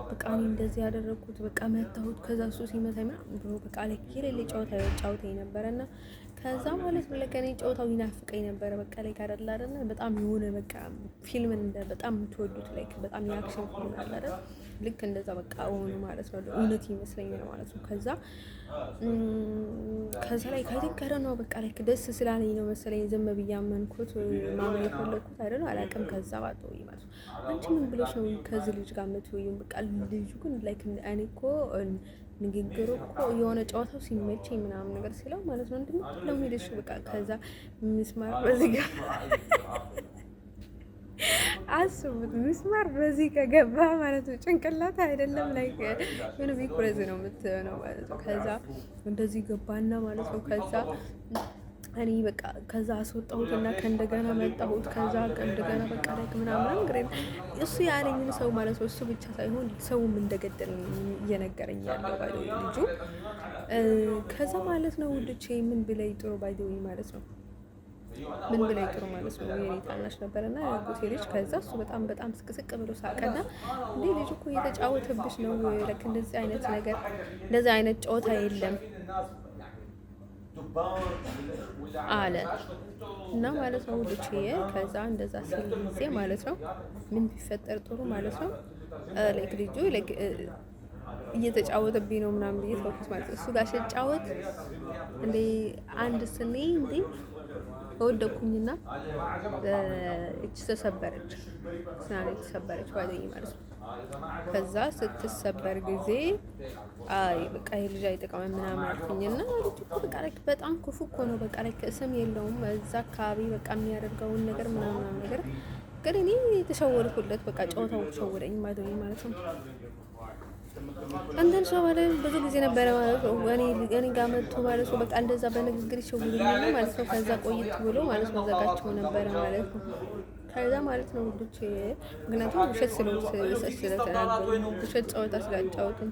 በቃ እኔ እንደዚህ ያደረኩት በቃ መታሁት። ከዛ እሱ ሲመታኝ ምናምን ብሎ በቃ ላይ የሌለ ጨዋታ ጫውተኝ ነበረና ከዛ ማለት ነው ለከኔ ጨዋታው ይናፍቀኝ ነበረ። በቃ ላይ ካደላ አይደል በጣም የሆነ በቃ ፊልም እንደ በጣም የምትወዱት ላይክ በጣም የአክሽን ፊልም አለ አይደል ልክ እንደዛ በቃ ሆኖ ማለት ነው እውነት ይመስለኛል ማለት ነው። ከዛ ላይ ከይተከረ ነው በቃ ላይ ደስ ስላለኝ ነው መሰለኝ ዝም ብዬ አመንኩት ማመን የፈለኩት አይደል አላውቅም። ከዛ ባጠው ማለት ነው አንቺ ምን ብለሽ ነው ከዚህ ልጅ ጋር የምትወይው? በቃ ልጁ ግን ላይክ እኔ እኮ ንግግሩ እኮ የሆነ ጨዋታው ሲመቸኝ ምናምን ነገር ሲለው ማለት ነው እንደምትለው ሄደሽ በቃ ከዛ ምስማር በዚህ ጋር አስቡት ምስማር በዚህ ከገባ ማለት ነው ጭንቅላት አይደለም ላይ ምን ቢኩረዝ ነው የምትሆነው ማለት ነው። ከዛ እንደዚህ ገባና ማለት ነው ከዛ እኔ በቃ ከዛ አስወጣሁትና ከእንደገና መጣሁት። ከዛ እንደገና በቃ ላይ ምናምን እንግዲህ እሱ ያለኝን ሰው ማለት ነው እሱ ብቻ ሳይሆን ሰውም እንደገደለኝ እየነገረኝ ያለው ባይደው ልጁ ከዛ ማለት ነው ውድቼ ምን ብለይ ጥሩ ባይደው ማለት ነው ምን ብለይ ጥሩ ማለት ነው የኔ ታናሽ ነበርና ያጉት ልጅ ከዛ እሱ በጣም ስቅስቅ ብሎ ሳቀና እንዴ ልጅ እኮ እየተጫወተብሽ ነው ለክ እንደዚህ አይነት ነገር እንደዚህ አይነት ጨዋታ የለም አለ እና ማለት ነው ልጅ ከዛ እንደዛ ሲል ጊዜ ማለት ነው ምን ቢፈጠር ጥሩ ማለት ነው ላይክ ልጁ ላይክ እየተጫወተብኝ ነው ምናምን ብዬ ተውኩት ማለት ነው። እሱ ጋር ሲጫወት እንዴ አንድ ስኔ እንዴ ወደኩኝና እቺ ተሰበረች ተሰበረች ባለኝ ማለት ነው። ከዛ ስትሰበር ጊዜ አይ በቃ ልጅ አይጠቀመም ምናምን አልኩኝና ልጅ በቃ በጣም ክፉ እኮ ነው በቃ ስም የለውም እዛ አካባቢ በቃ የሚያደርገውን ነገር ምናምን ነገር ግን እኔ የተሸወድኩለት በቃ ጨዋታው ሸወደኝ ማለት ነው። አንተን ሰው ማለት ብዙ ጊዜ ነበረ ማለት ነው እኔ ጋር መጥቶ ማለት ነው በቃ እንደዛ በንግግር ይሸውዱኛል ማለት ነው። ከዛ ቆይት ብሎ ማለት ነው ዘጋቸው ነበረ ማለት ነው። ከዛ ማለት ነው ውዶቼ ምክንያቱም ውሸት ስለተናገሩ ውሸት ጨዋታ ስላጫወቱን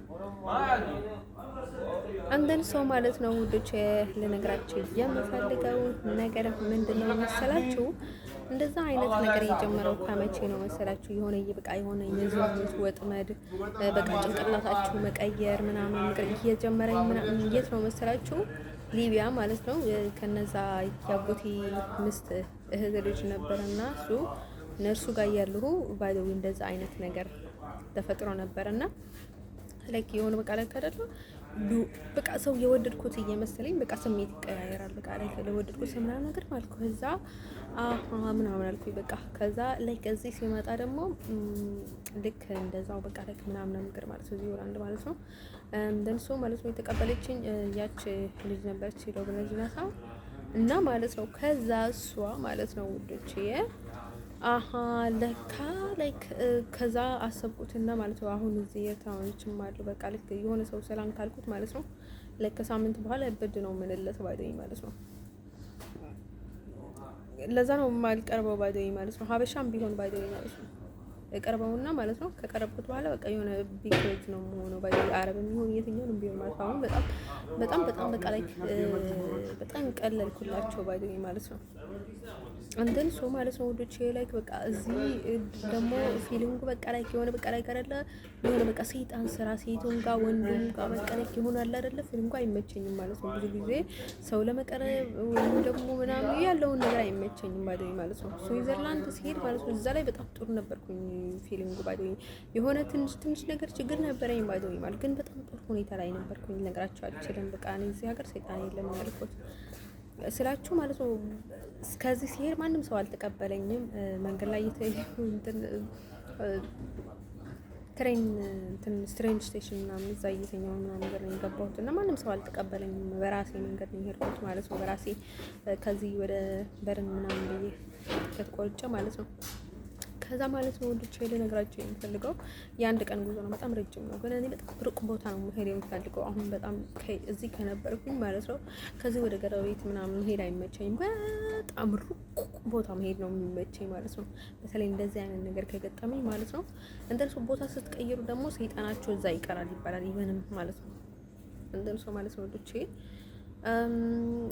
አንድን ሰው ማለት ነው ውዶች ልነግራችሁ የምፈልገው ነገር ምንድነው መሰላችሁ? እንደዛ አይነት ነገር የጀመረው ከመቼ ነው መሰላችሁ? የሆነ በቃ የሆነ የዝሙት ወጥመድ በቃ ጭንቅላታችሁ መቀየር ምናምን ነገር እየጀመረኝ ምናምን የት ነው መሰላችሁ? ሊቢያ ማለት ነው። ከነዛ ያጎቴ ምስት እህት ልጅ ነበርና እሱ ነርሱ ጋር ያለሁ ባይደው እንደዛ አይነት ነገር ተፈጥሮ ነበርና ላይክ የሆነ በቃ ላይ አይደለ በቃ ሰው የወደድኩት እየመሰለኝ በቃ ስሜት ይቀያየራል። በቃ ላይ ለወደድኩት ምናምን ነገር ማለት ነው። ከዛ ምናምን አልኩኝ በቃ ከዛ ላይክ እዚህ ሲመጣ ደግሞ ልክ እንደዛው በቃ ላይክ ምናምን ነገር ማለት ነው። እዚህ ወር አንድ ማለት ነው እንደንሶ ማለት ነው የተቀበለችኝ ያች ልጅ ነበረች ሄዶ በነጅናታ እና ማለት ነው። ከዛ እሷ ማለት ነው ውዶቼ ለካ ላይክ ከዛ አሰብኩትና ማለት ነው። አሁን እዚህ የታውንችም አሉ በቃ ልክ የሆነ ሰው ሰላም ካልኩት ማለት ነው ለካ ሳምንት በኋላ እብድ ነው ምንለት ባይደኝ ማለት ነው። ለዛ ነው የማልቀርበው ባይደኝ ማለት ነው። ሀበሻም ቢሆን ባይደኝ ማለት ነው የቀርበውና ማለት ነው። ከቀረብኩት በኋላ በቃ የሆነ ቢክሬት ነው የሆነው ባይደኝ አረብ የሚሆን የትኛውንም ቢሆን ማለት ነው። አሁን በጣም በቃ ላይክ በጣም ቀለልኩላቸው ባይደኝ ማለት ነው። አንተን ሶ ማለት ነው ወዶቼ ላይክ በቃ እዚህ ደግሞ ፊሊንጉ በቃ ላይክ የሆነ በቃ ላይክ አይደለ የሆነ በቃ ሰይጣን ስራ ሴቱን ጋር ወንዱም ጋር በቃ ላይክ ይሆናል አይደለ ፊሊንጉ አይመቸኝም ማለት ነው። ብዙ ጊዜ ሰው ለመቀረብ ወይም ደግሞ ምናምን ያለውን ነገር አይመቸኝም ማለት ነው። ስዊዘርላንድ ሲሄድ ማለት ነው እዛ ላይ በጣም ጥሩ ነበርኩኝ ፊሊንጉ ባይዶኝ የሆነ ትንሽ ነገር ችግር ነበረኝ ባይዶኝ ማለት ግን በጣም ጥሩ ሁኔታ ላይ ነበርኩኝ። ልነግራችሁ አልችልም። በቃ እኔ እዚህ ሀገር ሰይጣን የለም ያልኩት ስላችሁ ማለት ነው። እስከዚህ ሲሄድ ማንም ሰው አልተቀበለኝም። መንገድ ላይ ትሬን ስትሬንጅ ስቴሽን ምናምን እዛ እየተኛው ምናምን ነገር ነው የገባሁት እና ማንም ሰው አልተቀበለኝም። በራሴ መንገድ ነው የሄድኩት ማለት ነው። በራሴ ከዚህ ወደ በርን ምናምን ብዬ ከተቆርጬ ማለት ነው። ከዛ ማለት ነው ወንዶች ልነግራችሁ የምፈልገው የአንድ ቀን ጉዞ ነው። በጣም ረጅም ነው፣ ግን እኔ በጣም ሩቅ ቦታ ነው መሄድ የምፈልገው። አሁን በጣም እዚህ ከነበርኩኝ ማለት ነው ከዚህ ወደ ገረቤት ምናምን መሄድ አይመቸኝም። በጣም ሩቅ ቦታ መሄድ ነው የሚመቸኝ ማለት ነው። በተለይ እንደዚህ አይነት ነገር ከገጠመኝ ማለት ነው። እንደርሱ ቦታ ስትቀይሩ ደግሞ ሰይጣናችሁ እዛ ይቀራል ይባላል። ይሄንም ማለት ነው እንደርሱ ማለት ነው ወንዶች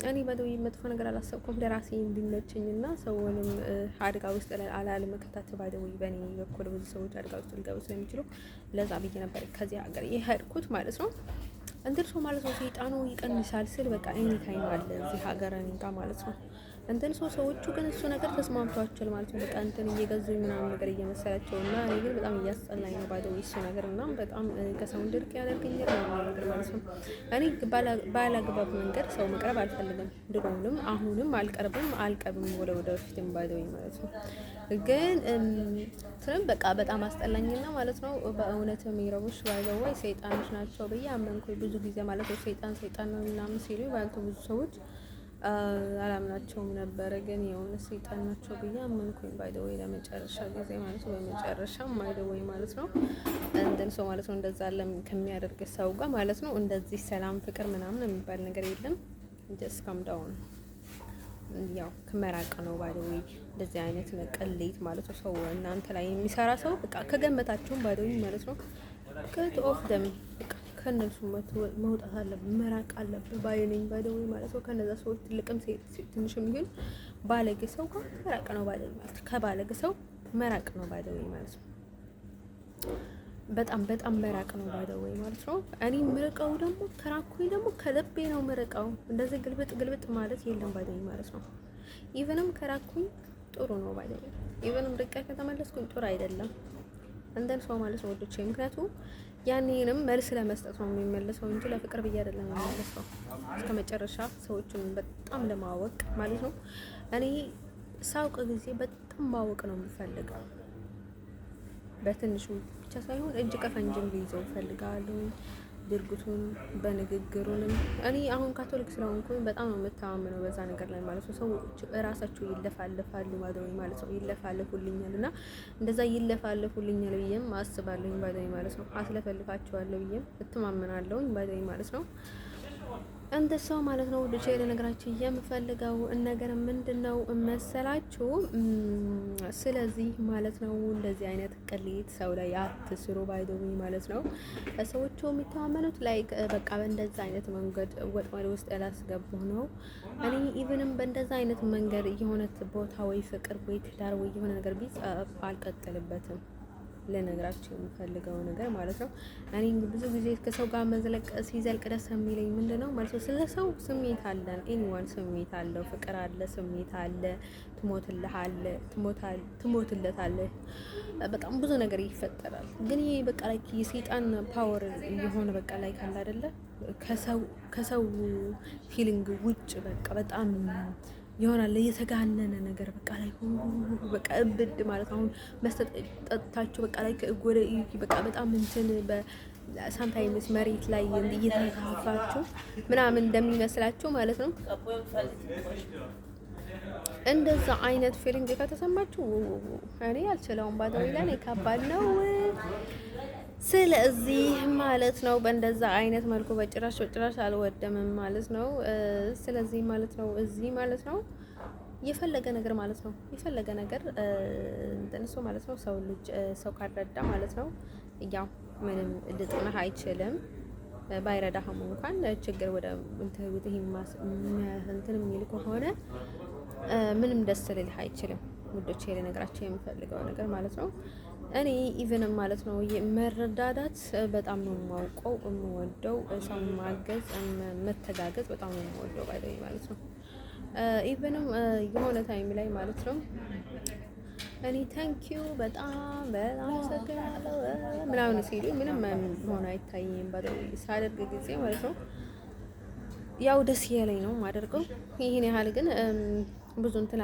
እኔ በደው መጥፎ ነገር አላሰብኩም። ለራሴ እንዲመቸኝና ሰውንም አደጋ ውስጥ አላለመከታት ባደው በእኔ በኩል ብዙ ሰዎች አደጋ ውስጥ ሊገቡ ስለሚችሉ ለዛ ብዬ ነበር ከዚህ ሀገር የሄድኩት ማለት ነው። እንደርሶ ማለት ነው ሰይጣኑ ይቀንሳል ስል በቃ ኤኒ ታይም አለ እዚህ ሀገር እኔ ጋር ማለት ነው። እንትን ሰዎቹ ግን እሱ ነገር ተስማምቷቸዋል ማለት ነው። በቃ እንትን እየገዙኝ ምናምን ነገር እየመሰላቸው እና እኔ ግን በጣም እያስጠላኝ ነው ባለው እሱ ነገር እና በጣም ከሰው እንድርቅ ያደርገኛል ምናምን ነገር ማለት ነው። እኔ ባላግባብ መንገድ ሰው መቅረብ አልፈልግም። ድሮውንም አሁንም አልቀርብም ወደፊትም ባለው ማለት ነው። ግን እንትንም በቃ በጣም አስጠላኝና ማለት ነው። በእውነት የሚረቡሽ ባይዘዋይ ሰይጣኖች ናቸው ብዬ አመንኩኝ ብዙ ጊዜ ማለት ነው። ሰይጣን ነው ምናምን ሲሉ ባልቶ ብዙ ሰዎች አላምናቸውም ነበረ። ግን የሆነ ሰይጣን ናቸው ብዬ አመንኩኝ ባይደወይ ለመጨረሻ ጊዜ ማለት ነው። በመጨረሻም ባይደወይ ማለት ነው እንትን ሰው ማለት ነው እንደዛ ከሚያደርግ ሰው ጋር ማለት ነው እንደዚህ ሰላም ፍቅር ምናምን የሚባል ነገር የለም። ጀስት ካም ዳውን ያው ከመራቅ ነው ባይደወይ እንደዚህ አይነት ቅሌት ማለት ነው። ሰው እናንተ ላይ የሚሰራ ሰው በቃ ከገመታችሁም ባይደወይ ማለት ነው ከት ኦፍ ደም ከነሱ መውጣት አለብን፣ መራቅ አለብን ባይነኝ ባይደውይ ማለት ነው። ከነዛ ሰዎች ትልቅም ትንሽም ይሁን ባለጌ ሰው ጋር መራቅ ነው ባይደውይ ማለት ነው። ከባለጌ ሰው መራቅ ነው ባይደውይ ማለት ነው። በጣም መራቅ ነው ባይደውይ ማለት ነው። እኔ ምርቀው ደግሞ ከራኩኝ ደግሞ ከልቤ ነው ምርቀው። እንደዚህ ግልብጥ ማለት የለም ባይደውይ ማለት ነው። ኢቭንም ከራኩኝ ጥሩ ነው ባይደውይ፣ ኢቭንም ርቀ ከተመለስኩኝ ጥሩ አይደለም እንደን ሰው ማለት ነው ወዶቼ። ምክንያቱም ያንንም መልስ ለመስጠት ነው የሚመለሰው እንጂ ለፍቅር ብዬ አይደለም የሚመለሰው። እስከ መጨረሻ ሰዎችን በጣም ለማወቅ ማለት ነው። እኔ ሳውቅ ጊዜ በጣም ማወቅ ነው የምፈልገው። በትንሹ ብቻ ሳይሆን እጅ ከፈንጅም ሊይዘው እፈልጋለሁ። ድርጊቱን በንግግሩንም እኔ አሁን ካቶሊክ ስለሆንኩኝ በጣም ነው የምተማመነው በዛ ነገር ላይ ማለት ነው። ሰዎች እራሳቸው ይለፋለፋሉ ማለት ነው። ይለፋለፉልኛል እና እንደዛ ይለፋለፉልኛል ብዬም አስባለሁኝ ባይደኝ ማለት ነው። አስለፈልፋቸዋለሁ ብዬም እተማመናለሁኝ ባይደኝ ማለት ነው። እንደ ሰው ማለት ነው ውዶቼ። ለነገራችሁ የምፈልገው ነገር ምንድነው መሰላችሁ? ስለዚህ ማለት ነው እንደዚህ አይነት ቅሌት ሰው ላይ አትስሩ ባይዶሚ ማለት ነው። ሰዎቹ የሚተማመኑት ላይ በቃ በእንደዛ አይነት መንገድ ወጥመድ ውስጥ ያላስገቡ ነው። እኔ ኢቭንም በእንደዛ አይነት መንገድ የሆነ ቦታ ወይ ፍቅር ወይ ትዳር ወይ የሆነ ነገር ቢጽ አልቀጥልበትም። ለነገራችሁ የምፈልገው ነገር ማለት ነው። እኔ ብዙ ጊዜ ከሰው ጋር መዝለቅ ሲዘልቅ ደስ የሚለኝ ምንድነው ማለት ነው፣ ስለ ሰው ስሜት አለን። ኤኒዋን ስሜት አለው፣ ፍቅር አለ፣ ስሜት አለ፣ ትሞትለታለህ፣ በጣም ብዙ ነገር ይፈጠራል። ግን ይሄ በቃ ላይ የሰይጣን ፓወር የሆነ በቃ ላይ ካለ አይደለ ከሰው ፊሊንግ ውጭ በቃ በጣም ይሆናል የተጋነነ ነገር በቃ ላይ በቃ እብድ ማለት አሁን መስጠጣችሁ በቃ ላይ ወደ በቃ በጣም እንትን በሳምታይምስ መሬት ላይ እየተፋፋችሁ ምናምን እንደሚመስላችሁ ማለት ነው። እንደዛ አይነት ፊሊንግ ከተሰማችሁ እኔ አልችለውም። ባደው ይላል ከባድ ነው። ስለዚህ ማለት ነው በእንደዛ አይነት መልኩ በጭራሽ አልወደምም ማለት ነው። ስለዚህ ማለት ነው እዚህ ማለት ነው የፈለገ ነገር ማለት ነው የፈለገ ነገር እንተንሶ ማለት ነው ሰው ልጅ ሰው ካረዳ ማለት ነው ያው ምንም ልጥምህ አይችልም። ባይረዳህም እንኳን ችግር ወደ እንትን የሚል ከሆነ ምንም ደስ ሊልህ አይችልም። ውዶቼ ለነገራቸው የምፈልገው ነገር ማለት ነው እኔ ኢቭንም ማለት ነው መረዳዳት በጣም ነው የማውቀው የምወደው፣ ሰው ማገዝ መተጋገዝ በጣም ነው የምወደው ባይደይ ማለት ነው። ኢቭንም የሆነ ታይም ላይ ማለት ነው እኔ ታንኪዩ በጣም አመሰግናለሁ ምናምን ሲሉ ምንም ሆነ አይታየኝም ባይደይ ሳደርግ ጊዜ ማለት ነው። ያው ደስ ያለኝ ነው የማደርገው። ይሄን ያህል ግን ብዙ እንትን